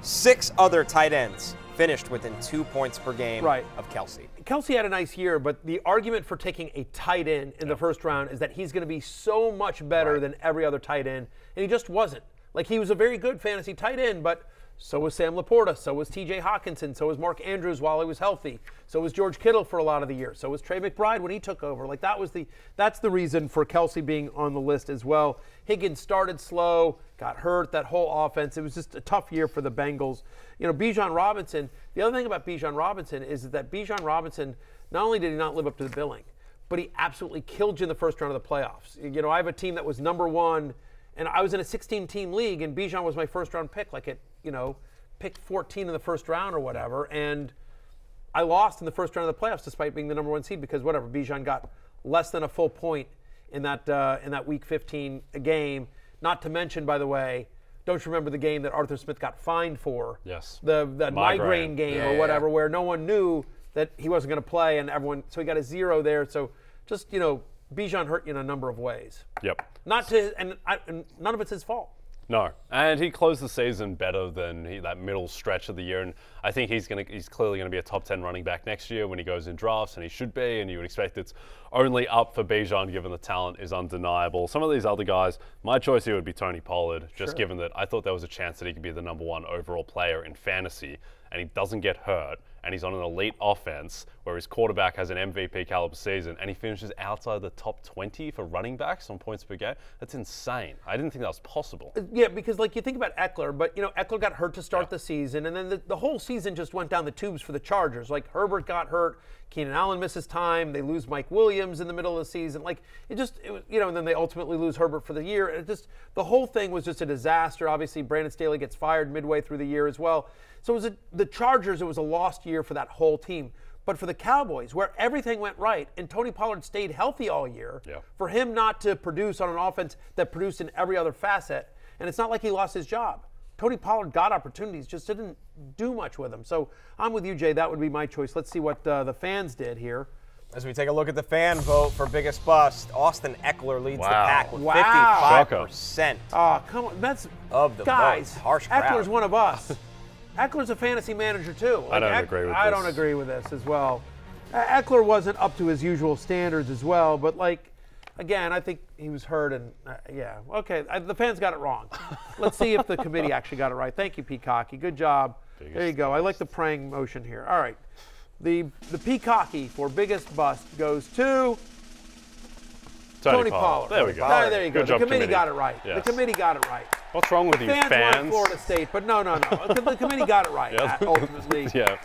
6 other tight ends finished within 2 points per game of Kelce. Kelce had a nice year, but the argument for taking a tight end in the first round is that he's going to be so much better than every other tight end, and he just wasn't. Like, he was a very good fantasy tight end, but so was Sam Laporta, so was TJ Hawkinson, so was Mark Andrews while he was healthy, so was George Kittle for a lot of the year, so was Trey McBride when he took over. Like, that's the reason for Kelce being on the list as well. Higgins started slow, got hurt, that whole offense. It was just a tough year for the Bengals. You know, Bijan Robinson, the other thing about Bijan Robinson is that Bijan Robinson, not only did he not live up to the billing, but he absolutely killed you in the first round of the playoffs. You know, I have a team that was number 1, and I was in a 16-team league, and Bijan was my first-round pick, like at, you know, pick 14 in the first round or whatever, and I lost in the first round of the playoffs despite being the number 1 seed because whatever, Bijan got less than a full point in that Week 15 game. Not to mention, by the way, don't you remember the game that Arthur Smith got fined for? Yes. The migraine game or whatever, where no one knew that he wasn't going to play, and so he got a 0 there. So just, you know, Bijan hurt you in a number of ways. Yep. And none of it's his fault. No, and he closed the season better than that middle stretch of the year, and I think he's clearly going to be a top 10 running back next year when he goes in drafts, and he should be, and you would expect it's only up for Bijan given the talent is undeniable. Some of these other guys, my choice here would be Tony Pollard, just given that I thought there was a chance that he could be the number 1 overall player in fantasy, and he doesn't get hurt, and he's on an elite offense where his quarterback has an MVP caliber season, and he finishes outside the top 20 for running backs on points per game. That's insane. I didn't think that was possible. Yeah, because like you think about Eckler, but you know, Eckler got hurt to start the season, and then the whole season just went down the tubes for the Chargers. Like, Herbert got hurt, Keenan Allen misses time, they lose Mike Williams in the middle of the season. Like, it was, you know, and then they ultimately lose Herbert for the year. It just, the whole thing was just a disaster. Obviously, Brandon Staley gets fired midway through the year as well. So it was the Chargers, it was a lost year for that whole team. But for the Cowboys, where everything went right, and Tony Pollard stayed healthy all year, for him not to produce on an offense that produced in every other facet, and it's not like he lost his job. Tony Pollard got opportunities, just didn't do much with them. So I'm with you, Jay. That would be my choice. Let's see what the fans did here. As we take a look at the fan vote for biggest bust, Austin Eckler leads the pack with 55%. Oh, come on. That's of the guys. Vote. Harsh crowd. Eckler's one of us. Eckler's a fantasy manager, too. Like, I don't agree with this. I don't agree with this as well. Eckler wasn't up to his usual standards as well, but, like, again, I think he was hurt, and yeah. Okay, the fans got it wrong. Let's see if the committee actually got it right. Thank you, Peacocky. Good job. There you go. I like the praying motion here. All right. The Peacocky for biggest bust goes to Tony Pollard. There we go. There you go. Good job, the committee got it right. Yes. The committee got it right. What's wrong with you fans? fans? Want Florida State, but no. The committee got it right, ultimately. Yeah.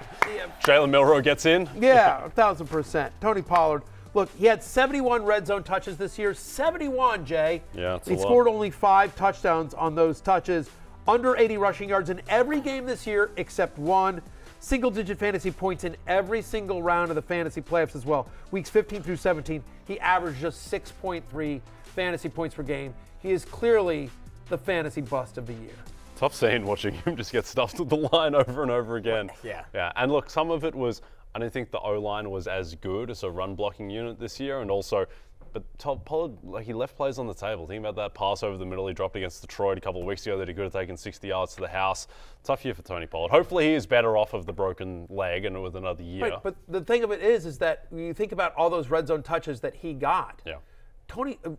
Jalen Milroe gets in? Yeah, 1,000%. Tony Pollard, Look, he had 71 red zone touches this year. 71, Jay. Yeah, that's He a lot. scored only 5 touchdowns on those touches. Under 80 rushing yards in every game this year except one. Single-digit fantasy points in every single round of the fantasy playoffs as well. Weeks 15 through 17, he averaged just 6.3 fantasy points per game. He is clearly the fantasy bust of the year. Tough scene watching him just get stuffed with the line over and over again. Yeah. Yeah. And look, some of it was, I don't think the O-line was as good as a run blocking unit this year. And also, but Pollard, like, he left plays on the table. Think about that pass over the middle he dropped against Detroit a couple of weeks ago that he could have taken 60 yards to the house. Tough year for Tony Pollard. Hopefully he is better off of the broken leg and with another year. Right, but the thing of it is that when you think about all those red zone touches that he got, Yeah.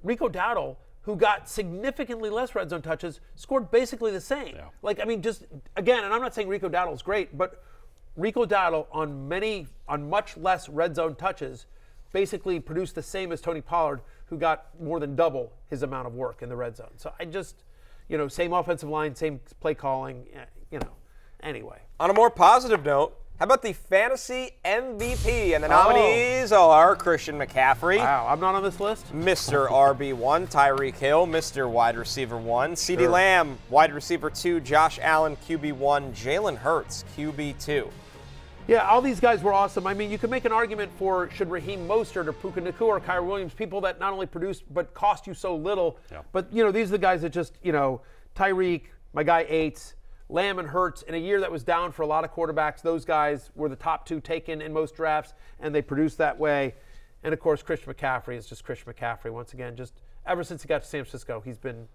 Rico Dowdle, who got significantly less red zone touches, scored basically the same. Yeah. Like, I mean, just, again, and I'm not saying Rico Dowdle's great, but Rico Dowdle on much less red zone touches basically produced the same as Tony Pollard, who got more than double his amount of work in the red zone. So I just, same offensive line, same play calling, anyway. On a more positive note, how about the fantasy MVP? And the nominees are Christian McCaffrey. Wow, I'm not on this list? Mr. RB1, Tyreek Hill, Mr. Wide Receiver 1, CeeDee Lamb, Wide Receiver 2, Josh Allen, QB1, Jalen Hurts, QB2. Yeah, all these guys were awesome. I mean, you could make an argument for should Raheem Mostert or Puka Nacua or Kyrie Williams, people that not only produced but cost you so little. Yeah. But, these are the guys that just, Tyreek, my guy Yates, Lamb and Hurts, in a year that was down for a lot of quarterbacks, those guys were the top 2 taken in most drafts, and they produced that way. And, of course, Christian McCaffrey is just Christian McCaffrey. Once again, just ever since he got to San Francisco, he's been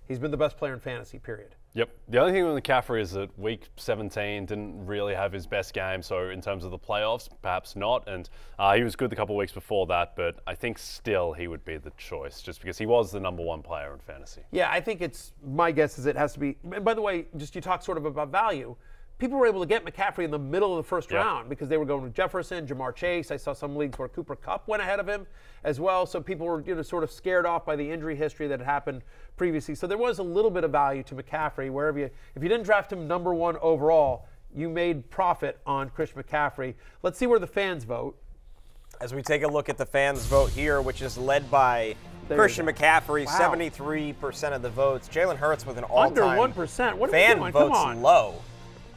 the best player in fantasy, period. Yep. The only thing with McCaffrey is that week 17 didn't really have his best game. So in terms of the playoffs, perhaps not. And he was good the couple of weeks before that. But I think still he would be the choice just because he was the #1 player in fantasy. Yeah, I think my guess is it has to be. And by the way, just you talk sort of about value. People were able to get McCaffrey in the middle of the first round because they were going with Jefferson, Jamar Chase. I saw some leagues where Cooper Kupp went ahead of him as well. So people were sort of scared off by the injury history that had happened previously. So there was a little bit of value to McCaffrey if you didn't draft him #1 overall, you made profit on Christian McCaffrey. Let's see where the fans vote. As we take a look at the fans' vote here, which is led by Christian McCaffrey, Wow. 73% of the votes. Jalen Hurts with an all-time Under 1%. What are we fan doing? Come votes on. low.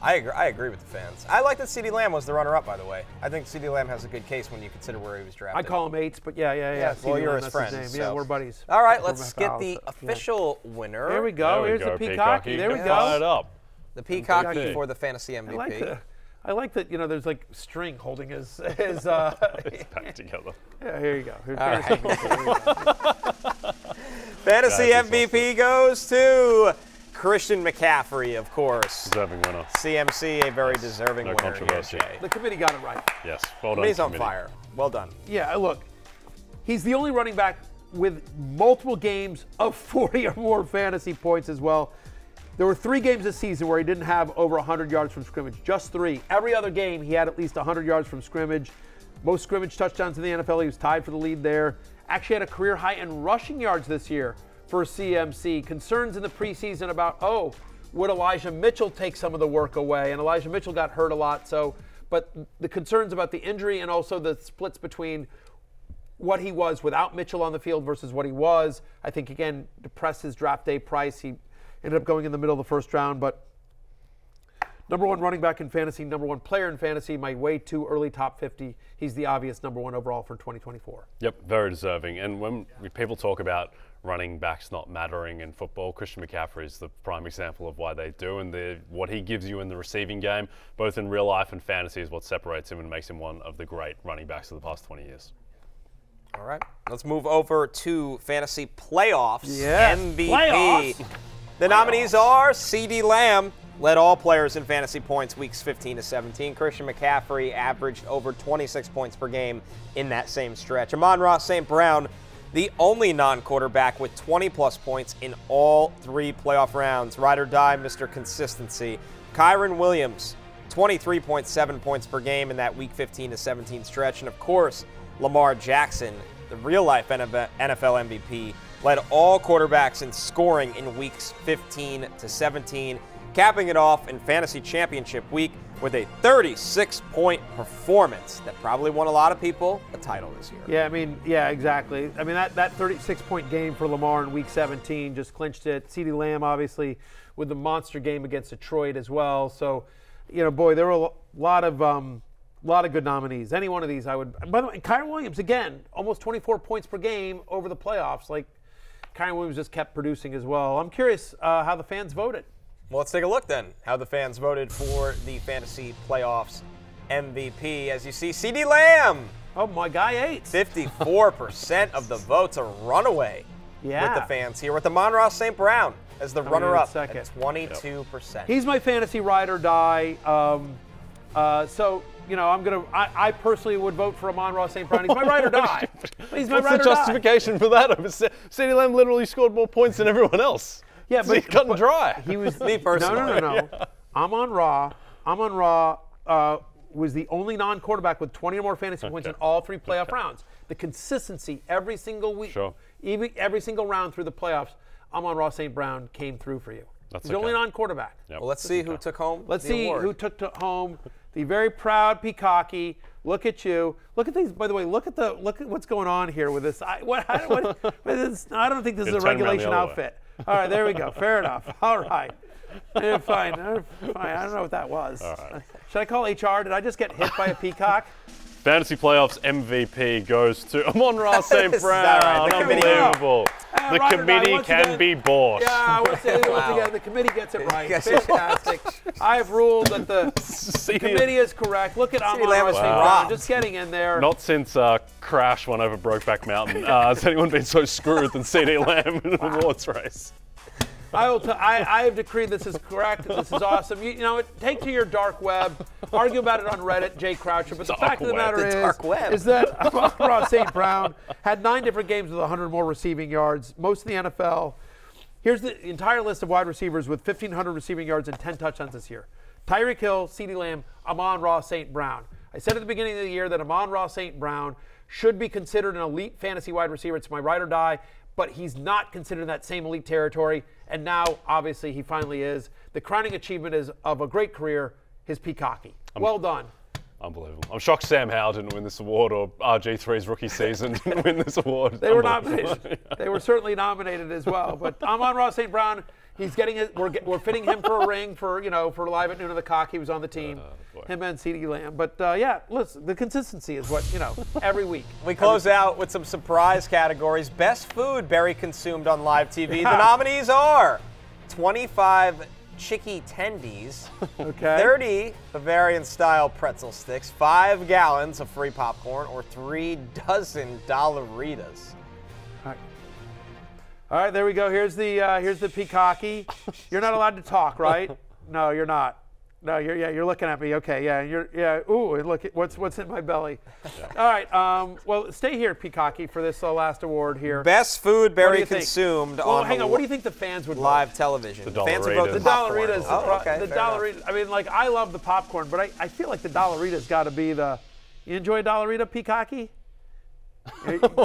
I agree with the fans. I like that CeeDee Lamb was the runner-up, by the way. I think CeeDee Lamb has a good case when you consider where he was drafted. I call him Yates, but yeah. Well, CeeDee you're Lamb, his that's friend. name. So. Yeah, we're buddies. All right, We're let's get the official winner. There we go. There we Here's go, the Peacocky. There we go. Fired up. The Peacocky Peacocky. for the fantasy MVP. I like that, there's like string holding his It's back together. Yeah, here you go. Fantasy That is MVP goes to Christian McCaffrey, of course. Deserving winner. CMC, a very deserving No winner. controversy. Here, Jay. The committee got it right. Yes. Well done. He's on committee. fire. Well done. Yeah, look, he's the only running back with multiple games of 40 or more fantasy points as well. There were 3 games this season where he didn't have over 100 yards from scrimmage. Just 3. Every other game, he had at least 100 yards from scrimmage. Most scrimmage touchdowns in the NFL. He was tied for the lead there. Actually had a career high in rushing yards this year for CMC. Concerns in the preseason about, would Elijah Mitchell take some of the work away? And Elijah Mitchell got hurt a lot. But the concerns about the injury and also the splits between what he was without Mitchell on the field versus what he was, I think, again, depressed his draft day price. He ended up going in the middle of the first round. But #1 running back in fantasy, #1 player in fantasy, my way too early top 50. He's the obvious #1 overall for 2024. Yep, very deserving. And when people talk about running backs not mattering in football, Christian McCaffrey is the prime example of why they do. And what he gives you in the receiving game, both in real life and fantasy, is what separates him and makes him one of the great running backs of the past 20 years. All right. Let's move over to fantasy playoffs. Yes, MVP. playoffs. The nominees are CeeDee Lamb, led all players in fantasy points weeks 15 to 17. Christian McCaffrey averaged over 26 points per game in that same stretch. Amon-Ra St. Brown, the only non-quarterback with 20-plus points in all 3 playoff rounds. Ride or die, Mr. Consistency. Kyron Williams, 23.7 points per game in that week 15 to 17 stretch. And, of course, Lamar Jackson, the real-life NFL MVP, led all quarterbacks in scoring in weeks 15 to 17. capping it off in Fantasy Championship Week with a 36-point performance that probably won a lot of people a title this year. Yeah, I mean, yeah, exactly. I mean, that 36-point game for Lamar in Week 17 just clinched it. CeeDee Lamb, obviously, with the monster game against Detroit as well. So, you know, boy, there were a lot of good nominees. Any one of these I would. By the way, Kyren Williams, again, almost 24 points per game over the playoffs. Like, Kyren Williams just kept producing as well. I'm curious how the fans voted. Well, let's take a look then, how the fans voted for the Fantasy Playoffs MVP. As you see, CeeDee Lamb. Oh, my guy ate. 54% of the votes, a runaway with the fans here, with Amon-Ra St. Brown as the runner-up at 22%. He's my fantasy ride or die. So, you know, I personally would vote for Amon-Ra St. Brown. He's my ride or die. He's my What's ride the or die. justification for that? CeeDee Lamb literally scored more points than everyone else. Yeah, but he's cut and dry. He was Me personally. No. Yeah. Amon-Ra was the only non-quarterback with 20 or more fantasy points in all 3 playoff rounds. The consistency every single week, even every single round through the playoffs, Amon-Ra St. Brown came through for you. He's the only non-quarterback. Yep. Well, let's see who took home Let's the see award. who took home the very proud Peacocky. Look at you. Look at these. By the way, look at what's going on here with this. I don't think this is a regulation outfit. All right, there we go. Fair enough. All right. Fine. I don't know what that was. All right. Should I call HR? Did I just get hit by a peacock? Fantasy Playoffs MVP goes to Amon-Ra St. Brown. Right. Unbelievable. The committee can be bought. Yeah, once again, the committee gets it right. Fantastic. I have ruled that the committee is correct. Look at Amon-Ra St. Brown just getting in there. Not since Crash won over Brokeback Mountain has anyone been so screwed than CeeDee Lamb in an awards race. I have decreed this is correct. This is awesome. You know, take to your dark web, argue about it on Reddit, Jay Croucher. But the fact of the matter is that Amon-Ra St. Brown had 9 different games with 100 more receiving yards, most of the NFL. Here's the entire list of wide receivers with 1,500 receiving yards and 10 touchdowns this year. Tyreek Hill, CeeDee Lamb, Amon-Ra St. Brown. I said at the beginning of the year that Amon-Ra St. Brown should be considered an elite fantasy wide receiver. It's my ride or die. But he's not considered in that same elite territory. And now, obviously, he finally is. The crowning achievement is of a great career, his Peacocky. Well done. Unbelievable. I'm shocked Sam Howell didn't win this award, or RG3's rookie season didn't win this award. They were nominated. They were certainly nominated as well. But Amon-Ra St. Brown, he's getting it. We're fitting him for a ring for Live at Noon of the Cock. He was on the team. Him and CeeDee Lamb. But yeah, listen, the consistency is what, every week. We close out with some surprise categories. Best food Barry consumed on live TV. The nominees are 25 Chicky Tendies, 30 Bavarian-style pretzel sticks, 5 gallons of free popcorn, or 3 dozen Dollaritas. All right, there we go. Here's the Peacocky. You're not allowed to talk, right? No, you're not. No, you're looking at me. Okay, Ooh, look at what's in my belly. All right. Well, stay here, Peacocky, for this last award here. Best food Barry consumed on. Hang on. What do you think the fans would live vote? television? The fans would vote the Dollaritas. The Dollaritas. I mean, like, I love the popcorn, but I feel like the Dollarita's got to be the. You enjoy a Dollarita, Peacocky?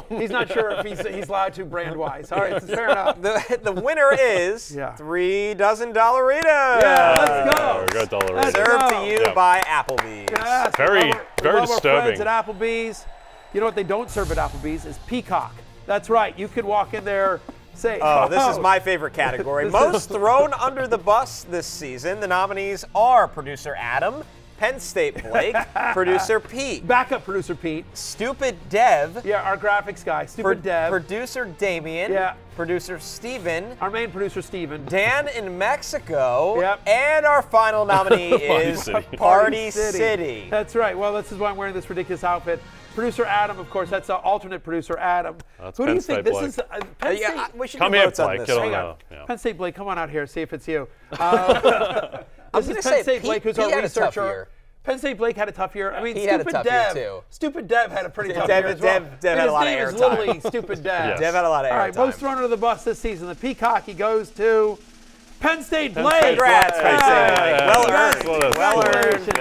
He's not sure if he's allowed to brand-wise. All right, fair enough. The winner is 3 dozen Dollaritas. Yeah, let's go. Go Dollaritas. Served to you by Applebee's. Yes, very disturbing. Our friends at Applebee's. You know what they don't serve at Applebee's is peacock. That's right. You could walk in there, say, "Oh, this is my favorite category." Most thrown under the bus this season. The nominees are producer Adam, Penn State Blake, producer Pete. Backup producer Pete. Stupid Dev. Yeah, our graphics guy. Stupid Dev. Producer Damien. Yeah. Producer Steven. Our main producer Steven. Dan in Mexico. Yep. And our final nominee is Party City. That's right. Well, this is why I'm wearing this ridiculous outfit. Producer Adam, of course, that's alternate producer Adam. That's Who Penn do you State think Blake. this is? Penn State. We should Come do here, votes on Blake. this. Get on Hang now. on. Yeah. Penn State Blake, come on out here, see if it's you. This is Penn State Blake, who's our had a tough researcher. year. Penn State Blake had a tough year. I mean, He had a Stupid tough year, Dev. too. Stupid Dev had a pretty tough year as well. Dev had a lot of His name is airtime. literally Stupid Dev. Yes. Dev had a lot of All right, airtime. most thrown under the bus this season. The Peacocky goes to Penn State Blake. Congrats, Penn State Blake. Well earned. Well Congratulations.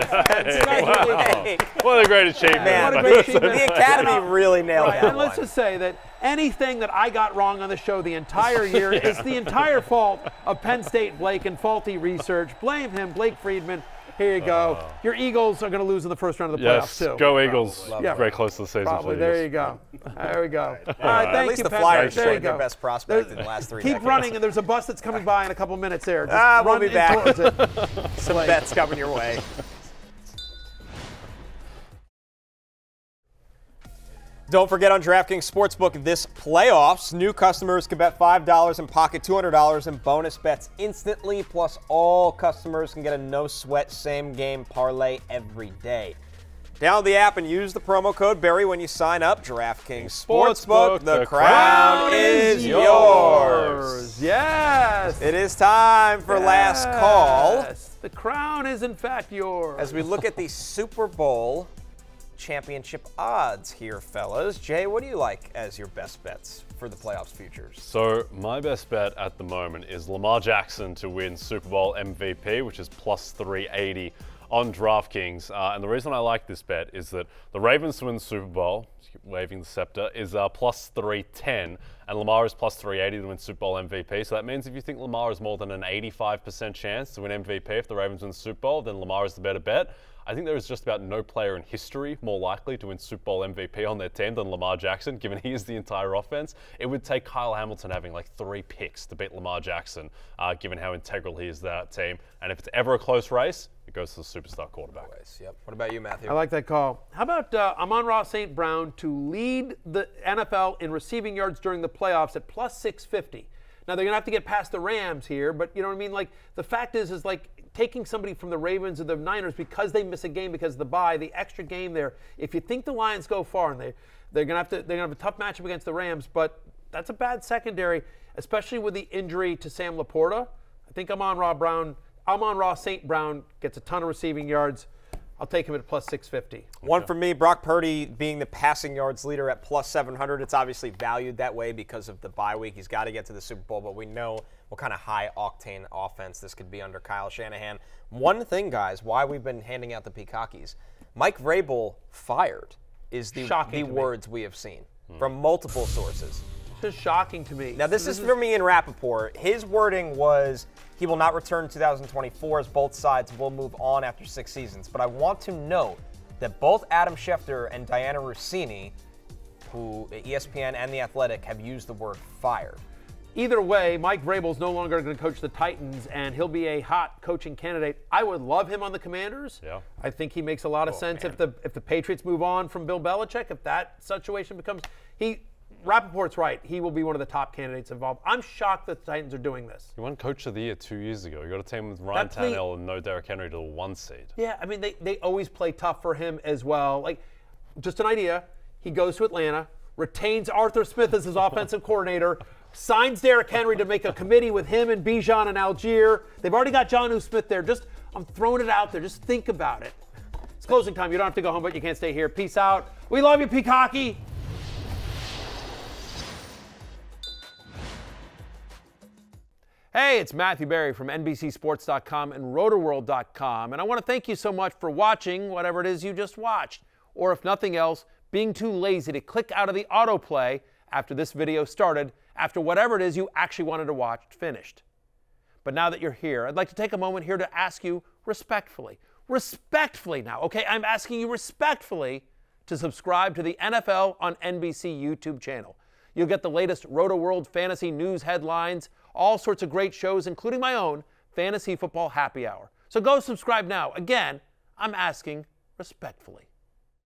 What a great achievement. Man, What a great achievement. the Academy really nailed that And let's one. just say that anything that I got wrong on the show the entire year is the entire fault of Penn State Blake and faulty research. Blame him, Blake Friedman. Here you go. Your Eagles are going to lose in the first round of the playoffs, too. Go Eagles. Yeah. Very close to the season. Probably. For the There Eagles. you go. There we go. All right, At thank least you, the Penn. Flyers There you showed their go. best prospect in the last 3 Keep decades. running, and there's a bus that's coming by in a couple minutes there. Just We'll run be in back. towards it. Some bets coming your way. Don't forget on DraftKings Sportsbook this playoffs, new customers can bet $5 and pocket $200 in bonus bets instantly. Plus, all customers can get a no-sweat same-game parlay every day. Download the app and use the promo code Barry when you sign up. DraftKings Sportsbook, the crown is yours. Yes. It is time for last call. Yes. The crown is, in fact, yours. As we look at the Super Bowl championship odds here, fellas. Jay, what do you like as your best bets for the playoffs futures? So my best bet at the moment is Lamar Jackson to win Super Bowl MVP, which is plus 380 on DraftKings. And the reason I like this bet is that the Ravens to win the Super Bowl, waving the scepter, is plus 310, and Lamar is plus 380 to win Super Bowl MVP. So that means if you think Lamar is more than an 85% chance to win MVP if the Ravens win the Super Bowl, then Lamar is the better bet. I think there is just about no player in history more likely to win Super Bowl MVP on their team than Lamar Jackson, given he is the entire offense. It would take Kyle Hamilton having like 3 picks to beat Lamar Jackson, given how integral he is to that team. And if it's ever a close race, it goes to the superstar quarterback. Yep. What about you, Matthew? I like that call. How about Amon-Ra St. Brown to lead the NFL in receiving yards during the playoffs at plus 650? Now, they're going to have to get past the Rams here, but you know what I mean? Like, the fact is like taking somebody from the Ravens or the Niners because they miss a game because of the bye, the extra game there. If you think the Lions go far, and they're going to have a tough matchup against the Rams, but that's a bad secondary, especially with the injury to Sam Laporta. I think Amon-Ra St. Brown gets a ton of receiving yards. I'll take him at plus 650. One for me, Brock Purdy being the passing yards leader at plus 700. It's obviously valued that way because of the bye week. He's got to get to the Super Bowl, but we know what kind of high-octane offense this could be under Kyle Shanahan. One thing, guys, why we've been handing out the Peacockys, Mike Vrabel fired is the words we have seen from multiple sources. It's just shocking to me. Now, this is from Ian Rappaport. His wording was he will not return in 2024 as both sides will move on after 6 seasons. But I want to note that both Adam Schefter and Diana Rossini, who ESPN and The Athletic, have used the word fired. Either way, Mike Vrabel's no longer going to coach the Titans, and he'll be a hot coaching candidate. I would love him on the Commanders. Yeah. I think he makes a lot of sense if the Patriots move on from Bill Belichick. If that situation becomes Rappaport's right. He will be one of the top candidates involved. I'm shocked that the Titans are doing this. You won Coach of the Year 2 years ago. You got a team with Ryan Tannehill and no Derrick Henry to the 1 seed. Yeah, I mean, they always play tough for him as well. Like, just an idea. He goes to Atlanta, retains Arthur Smith as his offensive coordinator, signs Derrick Henry to make a committee with him and Bijan and Algier. They've already got Jonnu Smith there. I'm throwing it out there. Just think about it. It's closing time. You don't have to go home, but you can't stay here. Peace out. We love you, Peacocky. Hey, it's Matthew Berry from NBCSports.com and RotorWorld.com, and I want to thank you so much for watching whatever it is you just watched, or if nothing else, being too lazy to click out of the autoplay after this video started, after whatever it is you actually wanted to watch finished. But now that you're here, I'd like to take a moment here to ask you respectfully now, okay? I'm asking you respectfully to subscribe to the NFL on NBC YouTube channel. You'll get the latest Roto-World fantasy news headlines, all sorts of great shows, including my own Fantasy Football Happy Hour. So go subscribe now. Again, I'm asking respectfully.